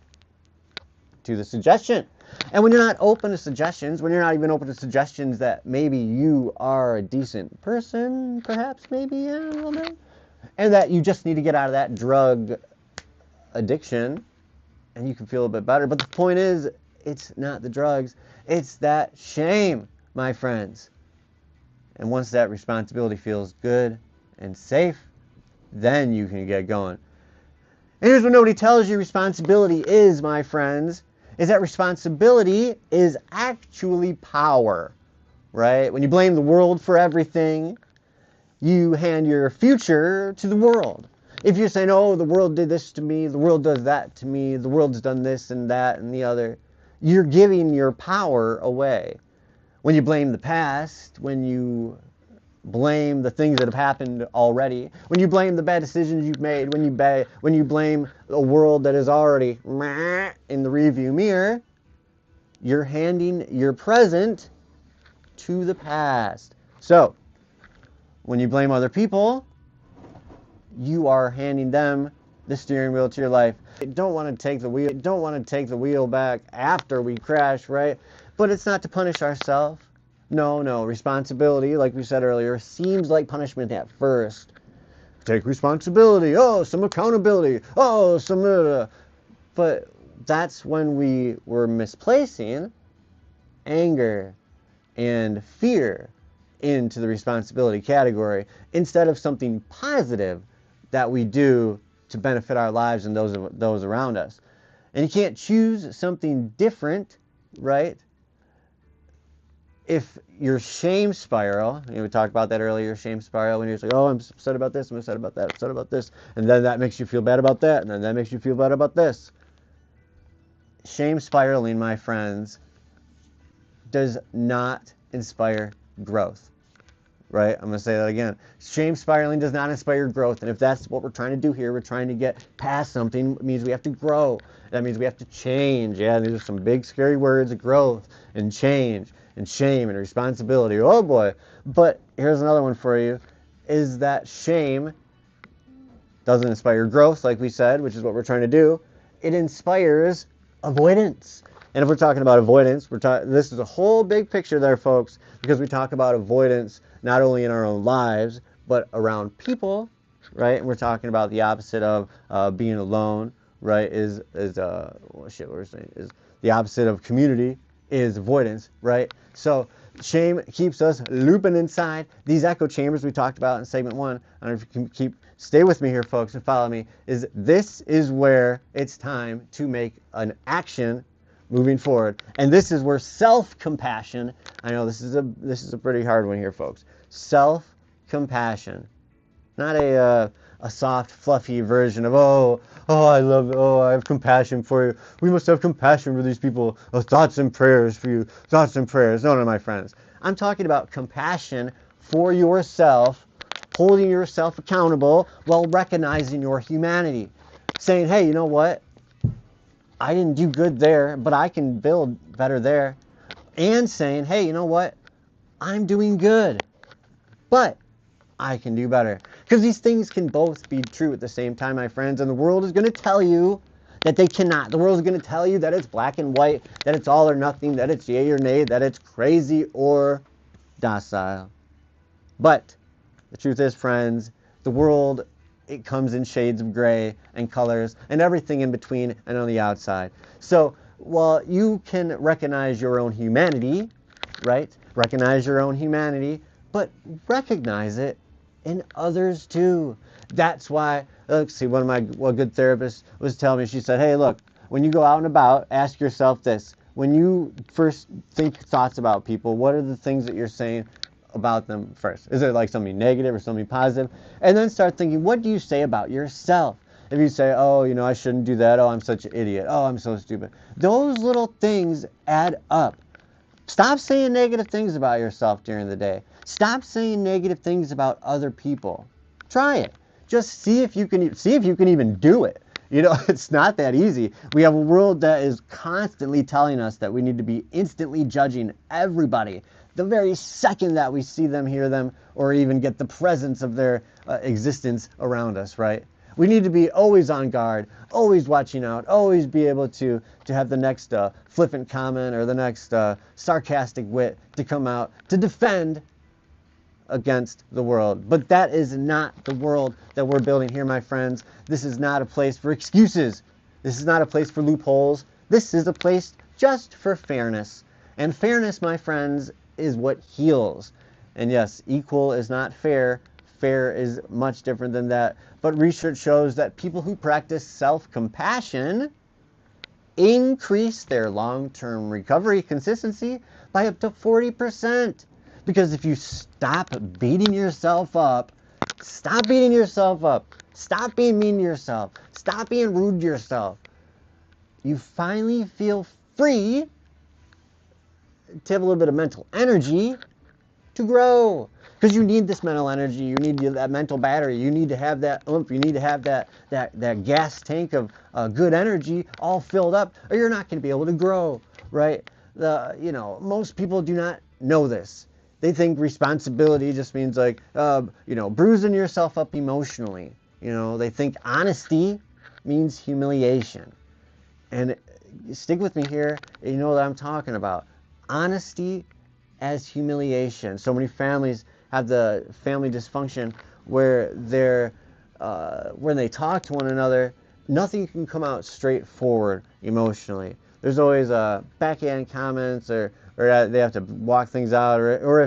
Speaker 1: to the suggestion. And when you're not open to suggestions, when you're not even open to suggestions that maybe you are a decent person, perhaps, maybe, I don't know, and that you just need to get out of that drug addiction, and you can feel a bit better. But the point is, it's not the drugs, it's that shame, my friends. And once that responsibility feels good and safe, then you can get going. And here's what nobody tells you responsibility is, my friends, is that responsibility is actually power, right? When you blame the world for everything, you hand your future to the world. If you're saying, oh, the world did this to me, the world does that to me, the world's done this and that and the other, you're giving your power away. When you blame the past, when you blame the things that have happened already, when you blame the bad decisions you've made, when you blame a world that is already in the rearview mirror, you're handing your present to the past. So, when you blame other people, you are handing them the steering wheel to your life. You don't want to take the wheel back after we crash, right? But it's not to punish ourselves. No. Responsibility, like we said earlier, seems like punishment at first. Take responsibility. Oh, some accountability. Oh, but that's when we were misplacing anger and fear into the responsibility category instead of something positive that we do to benefit our lives and those around us. And you can't choose something different, right? If your shame spiral, we talked about that earlier, shame spiral, when you're like, oh, I'm upset about this, I'm upset about that, I'm upset about this, and then that makes you feel bad about that, and then that makes you feel bad about this. Shame spiraling, my friends, does not inspire growth. right? I'm going to say that again. Shame spiraling does not inspire growth. And if that's what we're trying to do here, we're trying to get past something. It means we have to grow. That means we have to change. Yeah, these are some big scary words: growth and change and shame and responsibility. Oh boy. But here's another one for you, is that shame doesn't inspire growth, like we said, which is what we're trying to do. It inspires avoidance. And if we're talking about avoidance, this is a whole big picture there, folks, because we talk about avoidance not only in our own lives, but around people, right? And we're talking about the opposite of being alone, right? Is the opposite of community is avoidance, right? So shame keeps us looping inside these echo chambers we talked about in segment 1. I don't know if you can stay with me here, folks, and follow me. This is where it's time to make an action moving forward. And this is where self-compassion, I know this is a pretty hard one here, folks. Self-compassion. Not a soft, fluffy version of, I have compassion for you. We must have compassion for these people. Oh, thoughts and prayers for you. Thoughts and prayers. No, my friends. I'm talking about compassion for yourself, holding yourself accountable while recognizing your humanity. Saying, hey, you know what? I didn't do good there, but I can build better there. And saying, hey, you know what? I'm doing good, but I can do better. Because these things can both be true at the same time, my friends, and the world is going to tell you that they cannot. The world is going to tell you that it's black and white, that it's all or nothing, that it's yay or nay, that it's crazy or docile. But the truth is, friends, the world, it comes in shades of gray and colors and everything in between and on the outside. So while you can recognize your own humanity, right? Recognize your own humanity, but recognize it in others too. That's why, let's see, one of my good therapists was telling me, she said, hey, look, when you go out and about, ask yourself this. When you first think thoughts about people, what are the things that you're saying about them first? Is it like something negative or something positive? And then start thinking, what do you say about yourself? If you say, oh, I shouldn't do that. Oh, I'm such an idiot. Oh, I'm so stupid. Those little things add up. Stop saying negative things about yourself during the day. Stop saying negative things about other people. Try it. Just see if you can even do it. It's not that easy. We have a world that is constantly telling us that we need to be instantly judging everybody the very second that we see them, hear them, or even get the presence of their existence around us, right? We need to be always on guard, always watching out, always be able to have the next flippant comment or the next sarcastic wit to come out to defend against the world. But that is not the world that we're building here, my friends. This is not a place for excuses. This is not a place for loopholes. This is a place just for fairness. And fairness, my friends, is what heals. And yes, equal is not fair. Fair is much different than that. But research shows that people who practice self-compassion increase their long-term recovery consistency by up to 40%. Because if you stop beating yourself up, stop being mean to yourself, stop being rude to yourself, you finally feel free to have a little bit of mental energy to grow. Because you need this mental energy, you need that mental battery, you need to have that oomph, you need to have that gas tank of good energy all filled up, or you're not going to be able to grow, right? Most people do not know this. They think responsibility just means like, bruising yourself up emotionally. They think honesty means humiliation. And stick with me here, you know what I'm talking about. Honesty as humiliation. So many families have the family dysfunction where when they talk to one another, nothing can come out straightforward emotionally. There's always backhand comments or they have to walk things out, or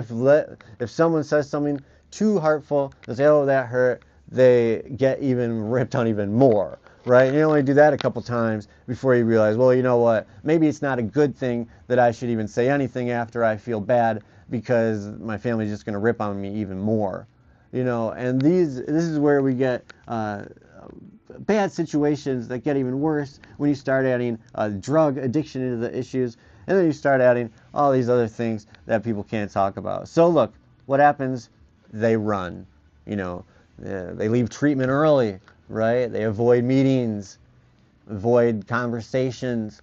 Speaker 1: if someone says something too hurtful, they say, oh, that hurt, they get even ripped on even more, right? And you only do that a couple times before you realize, well, you know what, maybe it's not a good thing that I should even say anything after I feel bad, because my family's just going to rip on me even more, and this is where we get bad situations that get even worse when you start adding drug addiction into the issues, and then you start adding all these other things that people can't talk about. So look, what happens they run. You know, they leave treatment early, right? They avoid meetings, avoid conversations,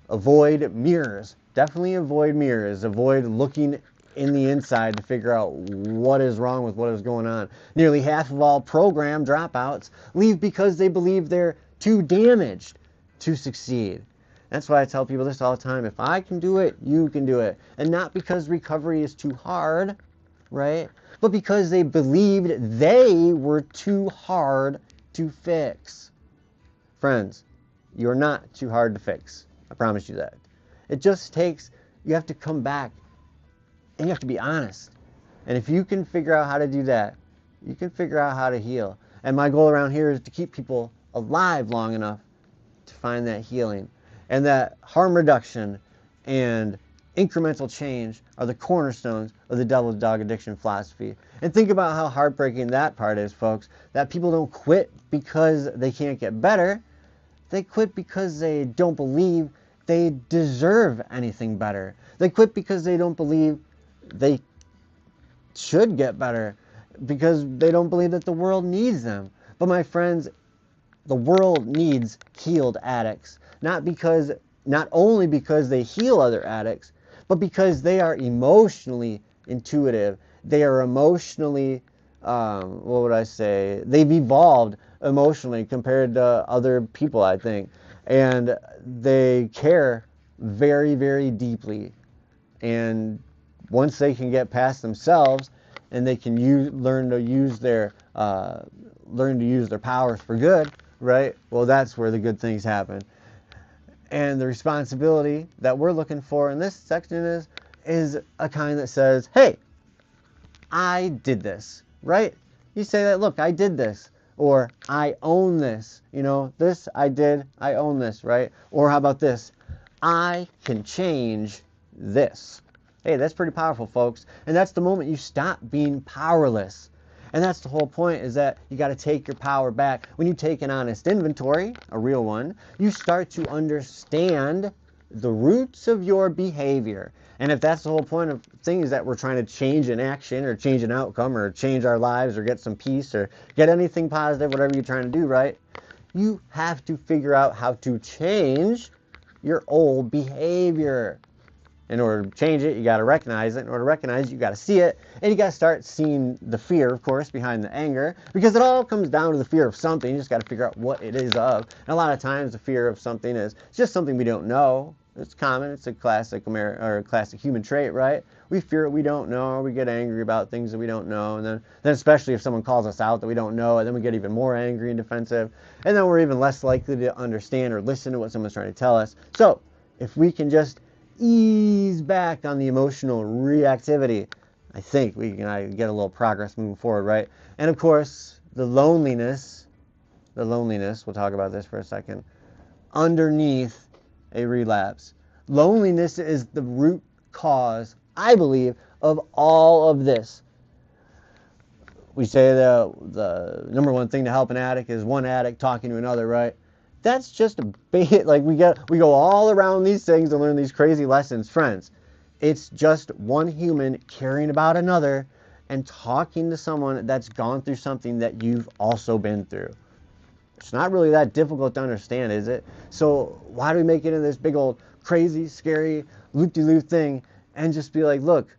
Speaker 1: avoid mirrors. Definitely avoid mirrors. Avoid looking in the inside to figure out what is wrong with what is going on. Nearly half of all program dropouts leave because they believe they're too damaged to succeed. That's why I tell people this all the time. If I can do it, you can do it. And not because recovery is too hard, right? But because they believed they were too hard to fix. Friends, you're not too hard to fix. I promise you that. It just takes, you have to come back and you have to be honest. And if you can figure out how to do that, you can figure out how to heal. And my goal around here is to keep people alive long enough to find that healing. And that harm reduction and incremental change are the cornerstones of the devil's dog addiction philosophy. And think about how heartbreaking that part is, folks. That people don't quit because they can't get better. They quit because they don't believe they deserve anything better. They quit because they don't believe they should get better, because they don't believe that the world needs them. But my friends, the world needs healed addicts. Not only because they heal other addicts, but because they are emotionally intuitive. They are emotionally, what would I say? They've evolved emotionally compared to other people, I think. And they care very, very deeply. And once they can get past themselves and they can learn to use their powers for good, right? Well, that's where the good things happen. And the responsibility that we're looking for in this section is a kind that says, hey, I did this, right? You say that, look, I did this, or I own this, you know, this I did, I own this, right? Or how about this? I can change this. Hey, that's pretty powerful, folks. And that's the moment you stop being powerless. And that's the whole point, is that you got to take your power back. When you take an honest inventory, a real one, you start to understand the roots of your behavior. And if that's the whole point of things, that we're trying to change an action or change an outcome or change our lives or get some peace or get anything positive, whatever you're trying to do, right? You have to figure out how to change your old behavior. In order to change it, you got to recognize it. In order to recognize it, you got to see it. And you got to start seeing the fear, of course, behind the anger. Because it all comes down to the fear of something. You just got to figure out what it is of. And a lot of times the fear of something is just something we don't know. It's common. It's a classic classic human trait, right? We fear what we don't know. We get angry about things that we don't know. And then especially if someone calls us out that we don't know, and then we get even more angry and defensive. And then we're even less likely to understand or listen to what someone's trying to tell us. So if we can just ease back on the emotional reactivity, I think we can get a little progress moving forward, right? And of course, the loneliness, we'll talk about this for a second, underneath a relapse. Loneliness is the root cause, I believe, of all of this. We say the number one thing to help an addict is one addict talking to another, right? That's just a bit, like we go all around these things and learn these crazy lessons. Friends, it's just one human caring about another and talking to someone that's gone through something that you've also been through. It's not really that difficult to understand, is it? So why do we make it into this big old crazy, scary, loop-de-loop thing and just be like, look,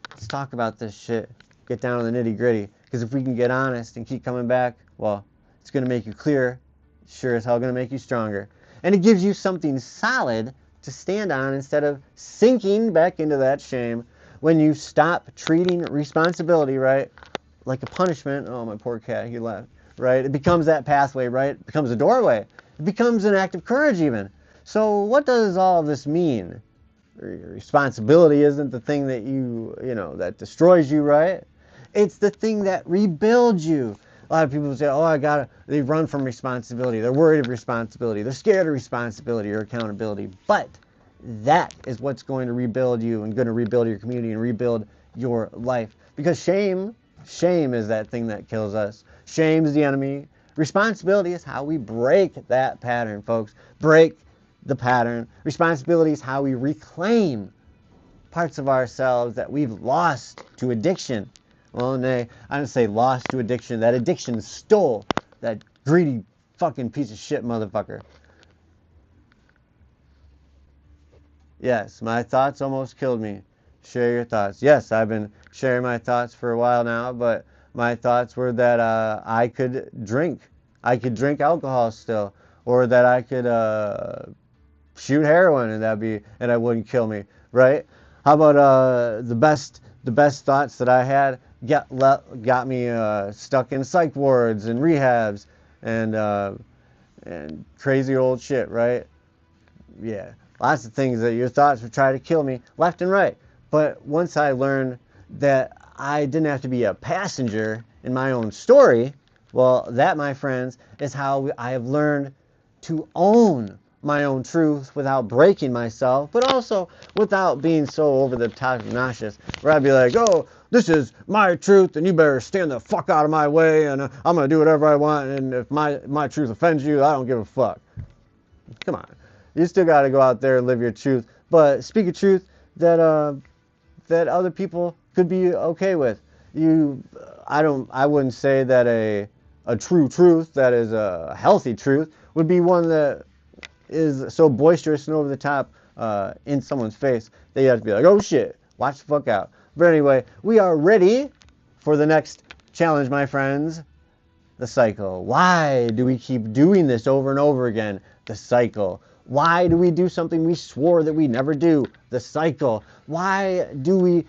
Speaker 1: let's talk about this shit. Get down to the nitty-gritty. Because if we can get honest and keep coming back, well, it's going to make you clear. Sure as hell going to make you stronger. And it gives you something solid to stand on instead of sinking back into that shame. When you stop treating responsibility, right, like a punishment. Oh, my poor cat, he left. Right? It becomes that pathway, right? It becomes a doorway. It becomes an act of courage even. So what does all of this mean? Responsibility isn't the thing that that destroys you, right? It's the thing that rebuilds you. A lot of people say, oh, they run from responsibility. They're worried of responsibility. They're scared of responsibility or accountability. But that is what's going to rebuild you and going to rebuild your community and rebuild your life. Because shame is that thing that kills us. Shame is the enemy. Responsibility is how we break that pattern, folks. Break the pattern. Responsibility is how we reclaim parts of ourselves that we've lost to addiction. Well, nay, I didn't say lost to addiction. That addiction stole that greedy fucking piece of shit motherfucker. Yes, my thoughts almost killed me. Share your thoughts. Yes, I've been sharing my thoughts for a while now, but my thoughts were that I could drink. I could drink alcohol still, or that I could shoot heroin and that wouldn't kill me, right? How about the best thoughts that I had got me stuck in psych wards and rehabs and crazy old shit, right? Yeah, lots of things that your thoughts would try to kill me left and right. But once I learned that I didn't have to be a passenger in my own story, well, that, my friends, is how I have learned to own my own truth without breaking myself, but also without being so over the top obnoxious, where I'd be like, oh, this is my truth, and you better stand the fuck out of my way, and I'm going to do whatever I want, and if my truth offends you, I don't give a fuck. Come on. You still got to go out there and live your truth, but speak a truth that that other people could be okay with. I wouldn't say that a true truth that is a healthy truth would be one that is so boisterous and over the top in someone's face that you have to be like, oh shit, watch the fuck out. But anyway, we are ready for the next challenge, my friends. The cycle. Why do we keep doing this over and over again? The cycle. Why do we do something we swore that we never do? The cycle. Why do we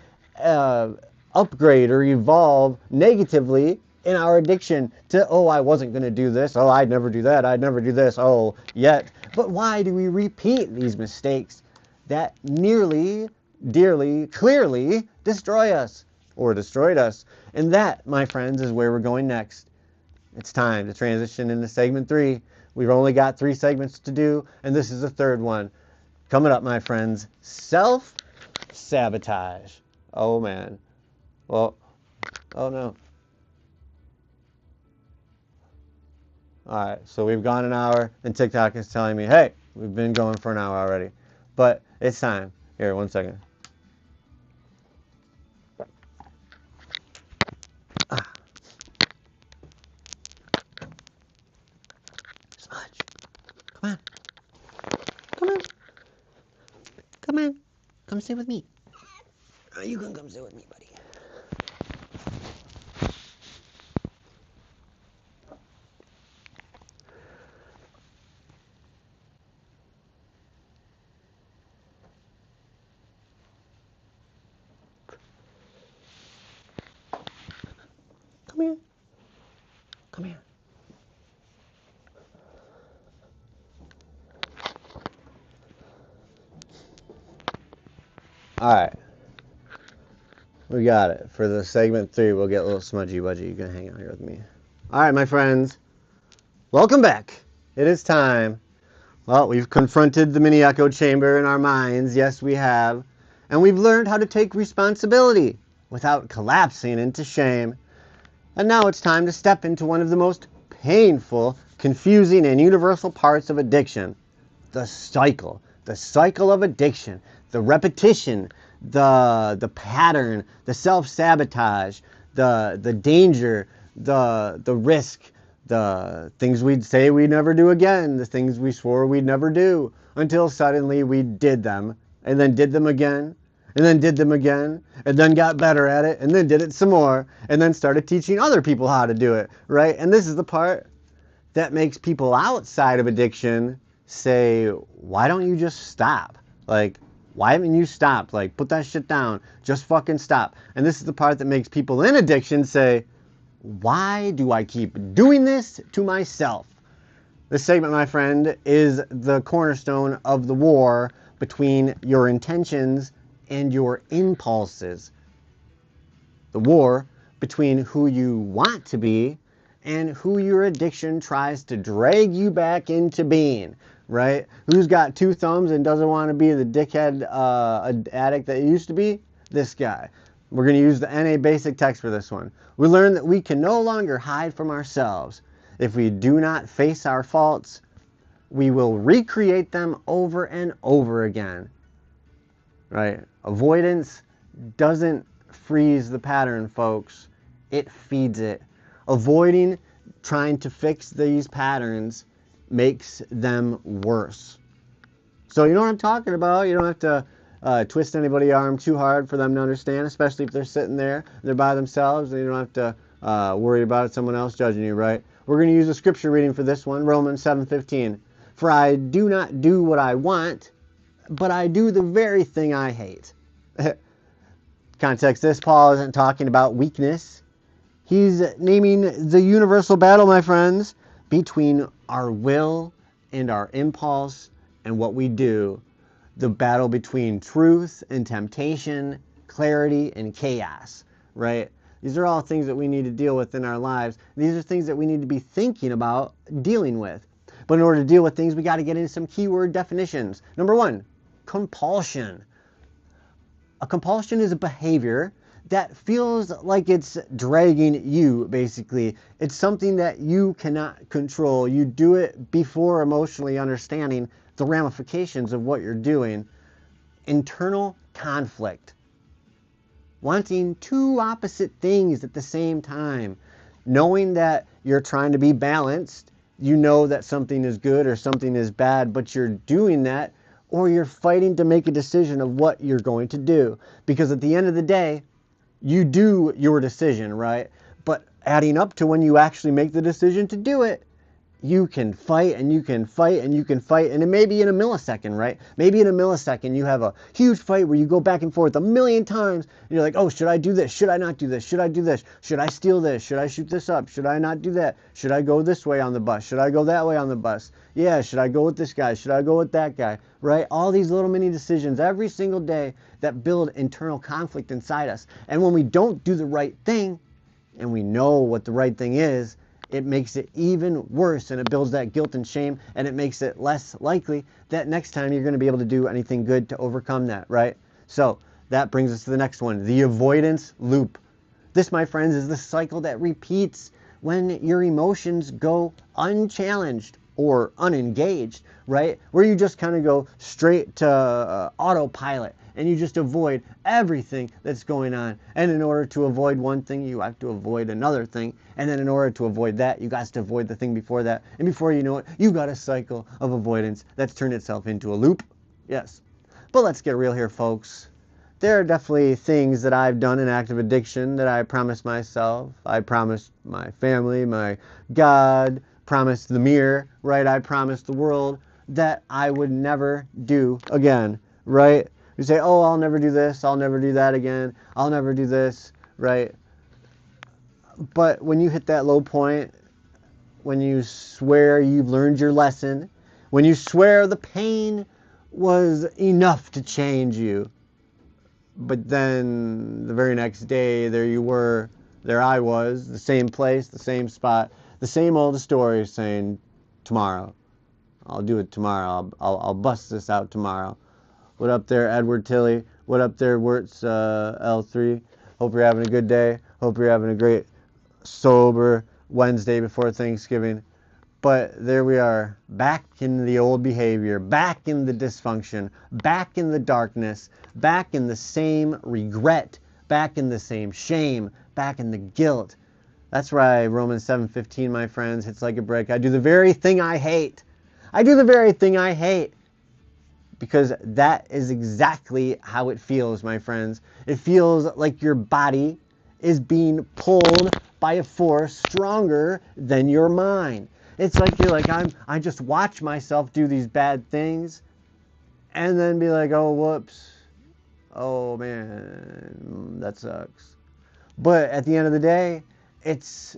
Speaker 1: upgrade or evolve negatively in our addiction to, oh, I wasn't going to do this. Oh, I'd never do that. I'd never do this. Oh, yet. But why do we repeat these mistakes that nearly, dearly, clearly destroy us or destroyed us? And that, my friends, is where we're going next. It's time to transition into segment 3. We've only got 3 segments to do, and this is the 3rd one. Coming up, my friends, self-sabotage. Oh, man. Well, oh, no. All right, so we've gone an hour, and TikTok is telling me, hey, we've been going for an hour already. But it's time. Here, 1 second. Smudge. Come on. Come on. Come on. Come sit with me. You can come sit with me, buddy. Come here. Come here. All right. We got it. For the segment 3, we'll get a little smudgy budgie. You can hang out here with me. All right, my friends. Welcome back. It is time. Well, we've confronted the mini echo chamber in our minds. Yes, we have. And we've learned how to take responsibility without collapsing into shame. And now it's time to step into one of the most painful, confusing, and universal parts of addiction. The cycle. The cycle of addiction. The repetition. The pattern. The self-sabotage. The danger. The risk. The things we'd say we'd never do again. The things we swore we'd never do. Until suddenly we did them. And then did them again. And then did them again, and then got better at it, and then did it some more, and then started teaching other people how to do it, right? And this is the part that makes people outside of addiction say, why don't you just stop? Like, why haven't you stopped? Like, put that shit down. Just fucking stop. And this is the part that makes people in addiction say, why do I keep doing this to myself? This segment, my friend, is the cornerstone of the war between your intentions and your impulses. The war between who you want to be and who your addiction tries to drag you back into being, right? Who's got 2 thumbs and doesn't want to be the dickhead addict that he used to be? This guy. We're going to use the NA basic text for this one. We learn that we can no longer hide from ourselves. If we do not face our faults, we will recreate them over and over again. Right? Avoidance doesn't freeze the pattern, folks. it feeds it. Avoiding trying to fix these patterns makes them worse. So you know what I'm talking about. You don't have to twist anybody's arm too hard for them to understand, especially if they're sitting there, they're by themselves, and you don't have to worry about someone else judging you, right? We're going to use a scripture reading for this one, Romans 7:15. For I do not do what I want, but I do the very thing I hate. Context, this Paul isn't talking about weakness. He's naming the universal battle, my friends, between our will and our impulse and what we do. The battle between truth and temptation, clarity and chaos, right? These are all things that we need to deal with in our lives. These are things that we need to be thinking about dealing with. But in order to deal with things, we got to get into some keyword definitions. Number one, compulsion. A compulsion is a behavior that feels like it's dragging you, basically. It's something that you cannot control. You do it before emotionally understanding the ramifications of what you're doing. Internal conflict. Wanting two opposite things at the same time. Knowing that you're trying to be balanced. You know that something is good or something is bad, but you're doing that, or you're fighting to make a decision of what you're going to do. Because at the end of the day, you do your decision, right? But adding up to when you actually make the decision to do it, you can fight and you can fight and you can fight, and it may be in a millisecond, right? Maybe in a millisecond you have a huge fight where you go back and forth a million times, and you're like, oh, should I do this? Should I not do this? Should I do this? Should I steal this? Should I shoot this up? Should I not do that? Should I go this way on the bus? Should I go that way on the bus? Yeah, should I go with this guy? Should I go with that guy? Right? All these little mini decisions every single day that build internal conflict inside us. And when we don't do the right thing, and we know what the right thing is, it makes it even worse, and it builds that guilt and shame, and it makes it less likely that next time you're going to be able to do anything good to overcome that, right? So that brings us to the next one, the avoidance loop. This, my friends, is the cycle that repeats when your emotions go unchallenged or unengaged, right? Where you just kind of go straight to autopilot, and you just avoid everything that's going on. And in order to avoid one thing, you have to avoid another thing. And then in order to avoid that, you got to avoid the thing before that. And before you know it, you've got a cycle of avoidance that's turned itself into a loop. Yes. But let's get real here, folks. There are definitely things that I've done in active addiction that I promised myself. I promised my family, my God, promised the mirror, right? I promised the world that I would never do again, right? You say, oh, I'll never do this, I'll never do that again, I'll never do this, right? But when you hit that low point, when you swear you've learned your lesson, when you swear the pain was enough to change you, but then the very next day, there I was, the same place, the same spot, the same old story saying, tomorrow, I'll do it tomorrow, I'll bust this out tomorrow. What up there, Edward Tilley? What up there, Wirtz L3? Hope you're having a good day. Hope you're having a great, sober Wednesday before Thanksgiving. But there we are, back in the old behavior, back in the dysfunction, back in the darkness, back in the same regret, back in the same shame, back in the guilt. That's right, Romans 7:15, my friends, hits like a brick. I do the very thing I hate. I do the very thing I hate. Because that is exactly how it feels, my friends. It feels like your body is being pulled by a force stronger than your mind. It's like you're like, I just watch myself do these bad things and then be like, oh, whoops. Oh, man, that sucks. But at the end of the day, it's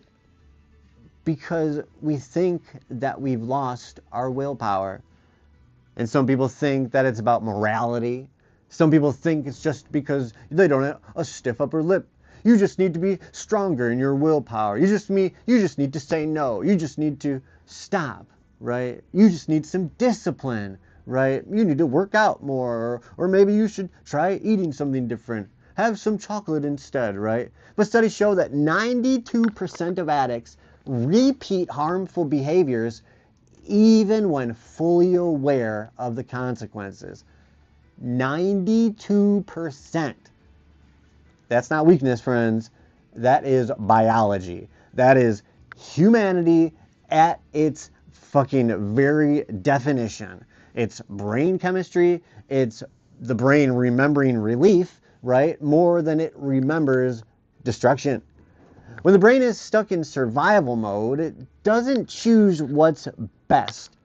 Speaker 1: because we think that we've lost our willpower. And some people think that it's about morality. Some people think it's just because they don't have a stiff upper lip. You just need to be stronger in your willpower. You just need to say no. You just need to stop, right? You just need some discipline, right? You need to work out more, or maybe you should try eating something different. Have some chocolate instead, right? But studies show that 92% of addicts repeat harmful behaviors even when fully aware of the consequences. 92%. That's not weakness, friends. That is biology. That is humanity at its fucking very definition. It's brain chemistry. It's the brain remembering relief, right? More than it remembers destruction. When the brain is stuck in survival mode, it doesn't choose what's best.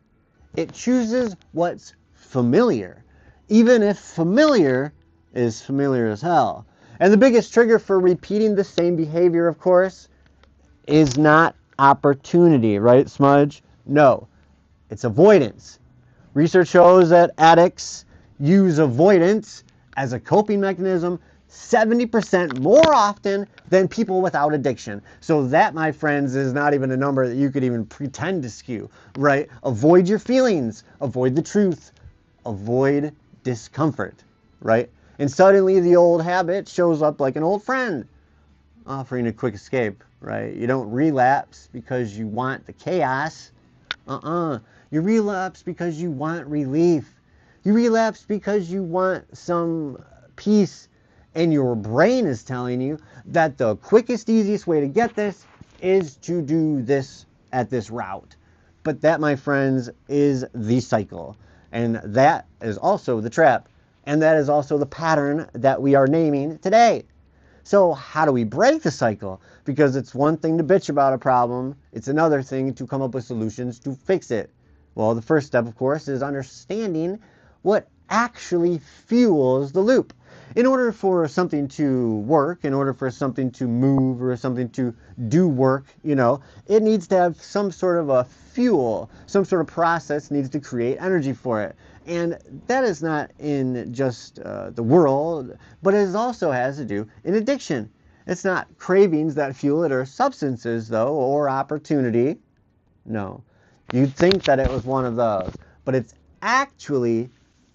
Speaker 1: It chooses what's familiar, even if familiar is familiar as hell. And the biggest trigger for repeating the same behavior, of course, is not opportunity, right, Smudge? No, it's avoidance. Research shows that addicts use avoidance as a coping mechanism 70% more often than people without addiction. So that, my friends, is not even a number that you could even pretend to skew, right? Avoid your feelings, avoid the truth, avoid discomfort, right? And suddenly the old habit shows up like an old friend, offering a quick escape, right? You don't relapse because you want the chaos. You relapse because you want relief. You relapse because you want some peace. And your brain is telling you that the quickest, easiest way to get this is to do this at this route. But that, my friends, is the cycle. And that is also the trap. And that is also the pattern that we are naming today. So how do we break the cycle? Because it's one thing to bitch about a problem. It's another thing to come up with solutions to fix it. Well, the first step, of course, is understanding what actually fuels the loop. In order for something to work, in order for something to move or something to do work, it needs to have some sort of a fuel, some sort of process needs to create energy for it. And that is not in just the world, but it also has to do in addiction. It's not cravings that fuel it or substances, though, or opportunity. No. You'd think that it was one of those, but it's actually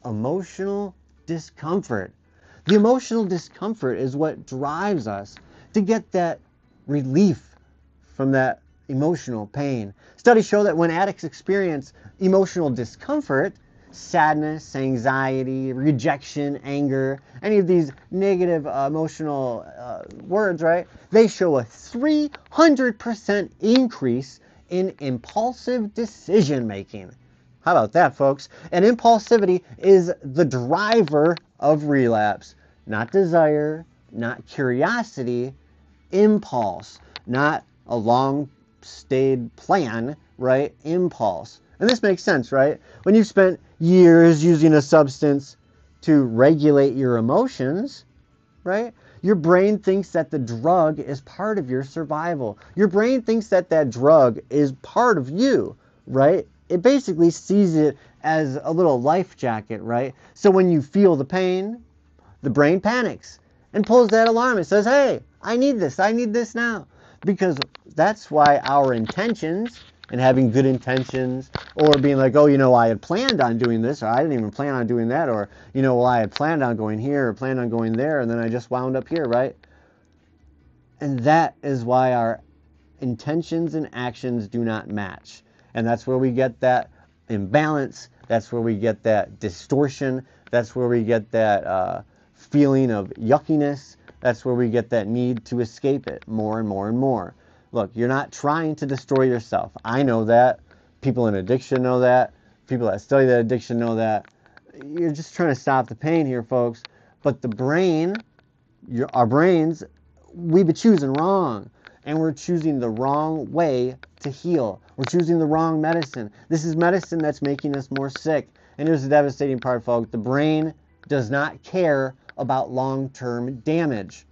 Speaker 1: emotional discomfort. The emotional discomfort is what drives us to get that relief from that emotional pain. Studies show that when addicts experience emotional discomfort, sadness, anxiety, rejection, anger, any of these negative emotional words, right? They show a 300% increase in impulsive decision making. How about that, folks? And impulsivity is the driver of relapse. Not desire, not curiosity, impulse. Not a long-stayed plan, right? Impulse. And this makes sense, right? When you've spent years using a substance to regulate your emotions, right? Your brain thinks that the drug is part of your survival. Your brain thinks that that drug is part of you, right? It basically sees it as a little life jacket, right? So when you feel the pain, the brain panics and pulls that alarm. It says, hey, I need this now. Because that's why our intentions, and having good intentions, or being like, oh, I had planned on doing this, or I didn't even plan on doing that, or, well, I had planned on going here, or planned on going there, and then I just wound up here, right? And that is why our intentions and actions do not match. And that's where we get that imbalance. That's where we get that distortion. That's where we get that feeling of yuckiness. That's where we get that need to escape it more and more and more. Look, you're not trying to destroy yourself. I know that. People in addiction know that. People that study that addiction know that. You're just trying to stop the pain here, folks. But the brain, our brains, we've been choosing wrong. And we're choosing the wrong way to heal. We're choosing the wrong medicine. This is medicine that's making us more sick. And here's the devastating part, folks. The brain does not care about long-term damage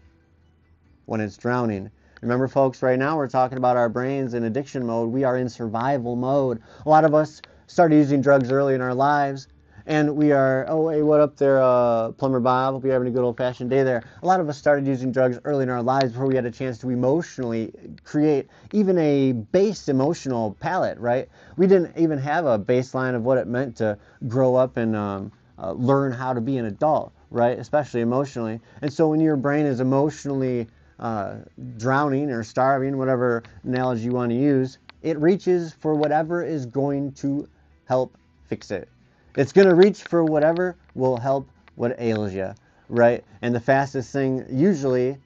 Speaker 1: when it's drowning. Remember, folks, right now we're talking about our brains in addiction mode. We are in survival mode. A lot of us started using drugs early in our lives, and we are, oh, hey, what up there, Plumber Bob? Hope you're having a good old-fashioned day there. A lot of us started using drugs early in our lives before we had a chance to emotionally create even a base emotional palette, right? We didn't even have a baseline of what it meant to grow up and learn how to be an adult, right? Especially emotionally. And so when your brain is emotionally drowning or starving, whatever analogy you want to use, it reaches for whatever is going to help fix it. It's going to reach for whatever will help what ails you, right? And the fastest thing usually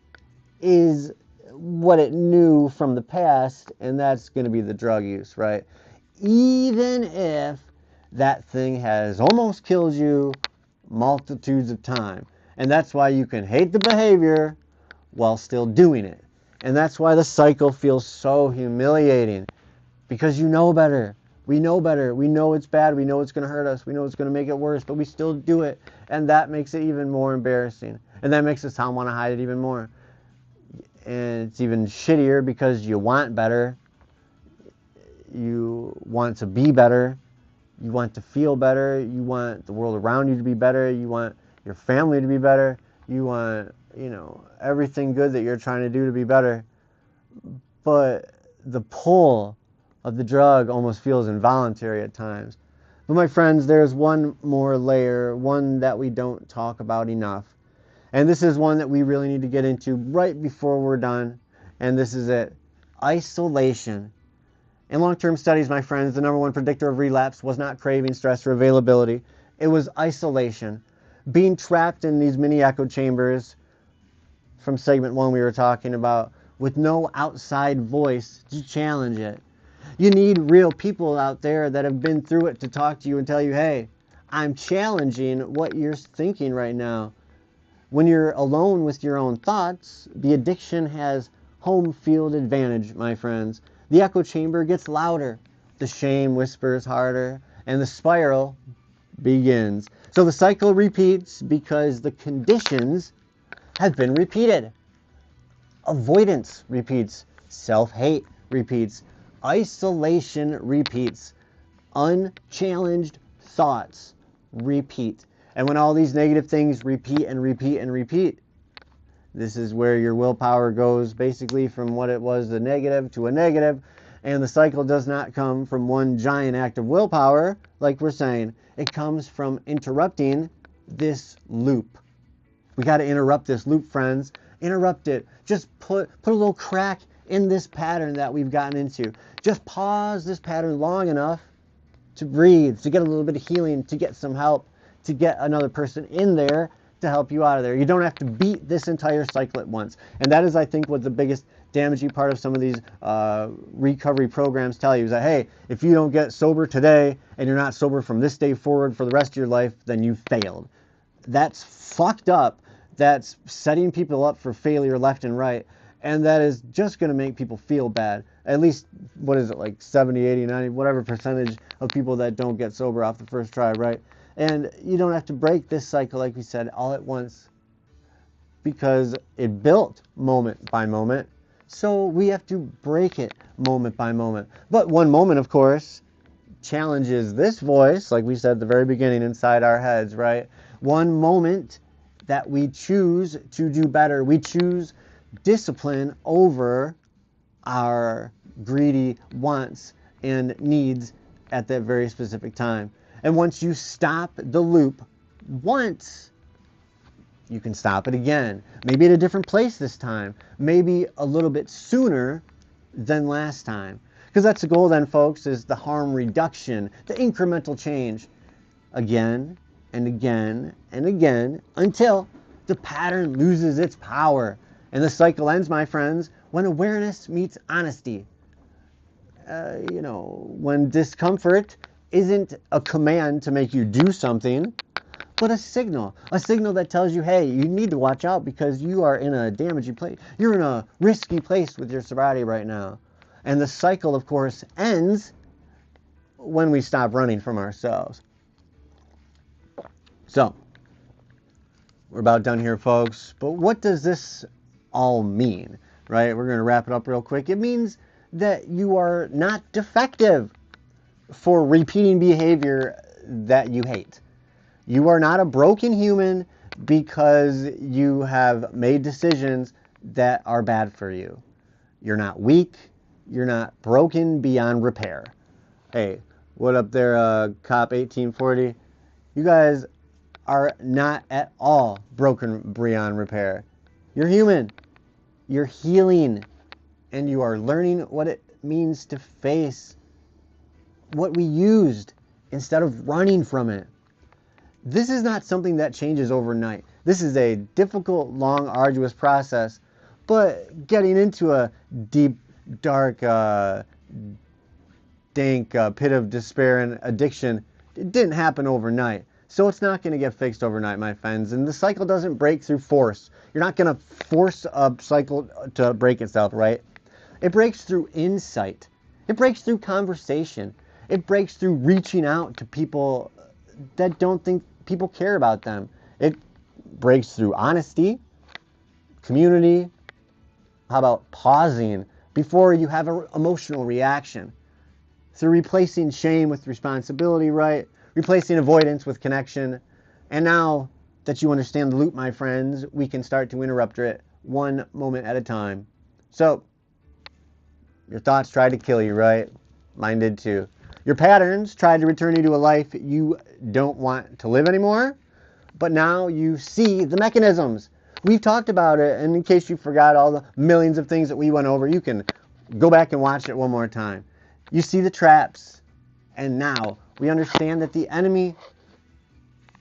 Speaker 1: is what it knew from the past, and that's going to be the drug use, right? Even if that thing has almost killed you multitudes of times. And that's why you can hate the behavior while still doing it. And that's why the cycle feels so humiliating, because you know better. We know better. We know it's bad. We know it's going to hurt us. We know it's going to make it worse, but we still do it. And that makes it even more embarrassing. And that makes us want to hide it even more. And it's even shittier because you want better. You want to be better. You want to feel better. You want the world around you to be better. You want your family to be better. You want, everything good that you're trying to do to be better. But the pull of the drug almost feels involuntary at times. But my friends, there's one more layer, one that we don't talk about enough. And this is one that we really need to get into right before we're done. And this is it. Isolation. In long-term studies, my friends, the number one predictor of relapse was not craving, stress, or availability. It was isolation. Being trapped in these mini echo chambers from segment 1 we were talking about, with no outside voice to challenge it. You need real people out there that have been through it to talk to you and tell you, hey, I'm challenging what you're thinking right now. When you're alone with your own thoughts, the addiction has home field advantage, my friends. The echo chamber gets louder, the shame whispers harder, and the spiral begins. So the cycle repeats because the conditions have been repeated. Avoidance repeats. Self-hate repeats. Isolation repeats. Unchallenged thoughts repeat. And when all these negative things repeat and repeat and repeat, this is where your willpower goes basically from what it was, the negative, to a negative. And the cycle does not come from one giant act of willpower, like we're saying. It comes from interrupting this loop. We got to interrupt this loop, friends. Interrupt it. Just put a little crack in this pattern that we've gotten into. Just pause this pattern long enough to breathe, to get a little bit of healing, to get some help, to get another person in there to help you out of there. You don't have to beat this entire cycle at once. And that is, I think, what the biggest damaging part of some of these recovery programs tell you is that, hey, if you don't get sober today and you're not sober from this day forward for the rest of your life, then you failed. That's fucked up. That's setting people up for failure left and right. And that is just going to make people feel bad. At least, what is it, like 70, 80, 90, whatever percentage of people that don't get sober off the first try, right? And you don't have to break this cycle, like we said, all at once, because it built moment by moment. So we have to break it moment by moment. But one moment, of course, challenges this voice, like we said at the very beginning, inside our heads, right? One moment that we choose to do better. We choose discipline over our greedy wants and needs at that very specific time. And once you stop the loop once, you can stop it again. Maybe at a different place this time. Maybe a little bit sooner than last time. Because that's the goal then, folks, is the harm reduction, the incremental change. Again and again and again until the pattern loses its power. And the cycle ends, my friends, when awareness meets honesty. When discomfort isn't a command to make you do something, but a signal that tells you, hey, you need to watch out because you are in a damaging place. You're in a risky place with your sobriety right now. And the cycle, of course, ends when we stop running from ourselves. So, we're about done here, folks. But what does this all mean, right? We're going to wrap it up real quick. It means that you are not defective for repeating behavior that you hate. You are not a broken human because you have made decisions that are bad for you. You're not weak. You're not broken beyond repair. Hey, what up there, Cop 1840? You guys are not at all broken beyond repair. You're human. You're healing. And you are learning what it means to face what we used instead of running from it. This is not something that changes overnight. This is a difficult, long, arduous process, But getting into a deep, dark, dank pit of despair and addiction, it didn't happen overnight. So it's not going to get fixed overnight, my friends. And the cycle doesn't break through force. You're not going to force a cycle to break itself, right? It breaks through insight. It breaks through conversation. It breaks through reaching out to people that don't think people care about them. It breaks through honesty, community. How about pausing before you have an emotional reaction? Through replacing shame with responsibility, right? Replacing avoidance with connection. And now that you understand the loop, my friends, we can start to interrupt it one moment at a time. So, your thoughts tried to kill you, right? Mine did too. Your patterns tried to return you to a life you don't want to live anymore. But now you see the mechanisms. We've talked about it, and in case you forgot all the millions of things that we went over, you can go back and watch it one more time. You see the traps, and now we understand that the enemy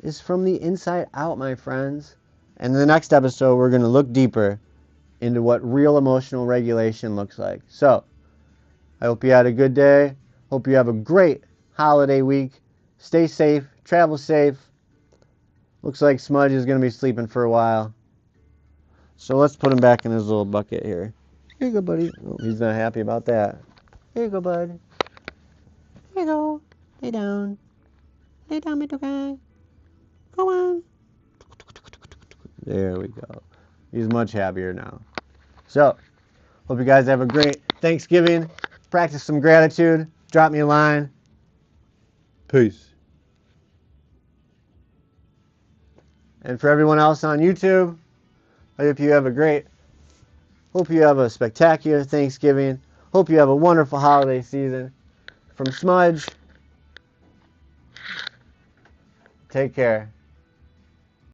Speaker 1: is from the inside out, my friends. And in the next episode, we're going to look deeper into what real emotional regulation looks like. So, I hope you had a good day. Hope you have a great holiday week. Stay safe. Travel safe. Looks like Smudge is going to be sleeping for a while. So let's put him back in his little bucket here. Here you go, buddy. Oh, he's not happy about that. Here you go, bud. Here you go. Lay down. Lay down, little guy. Go on. There we go. He's much happier now. So, hope you guys have a great Thanksgiving. Practice some gratitude. Drop me a line. Peace. And for everyone else on YouTube, I hope you have a spectacular Thanksgiving. Hope you have a wonderful holiday season. From Smudge, take care.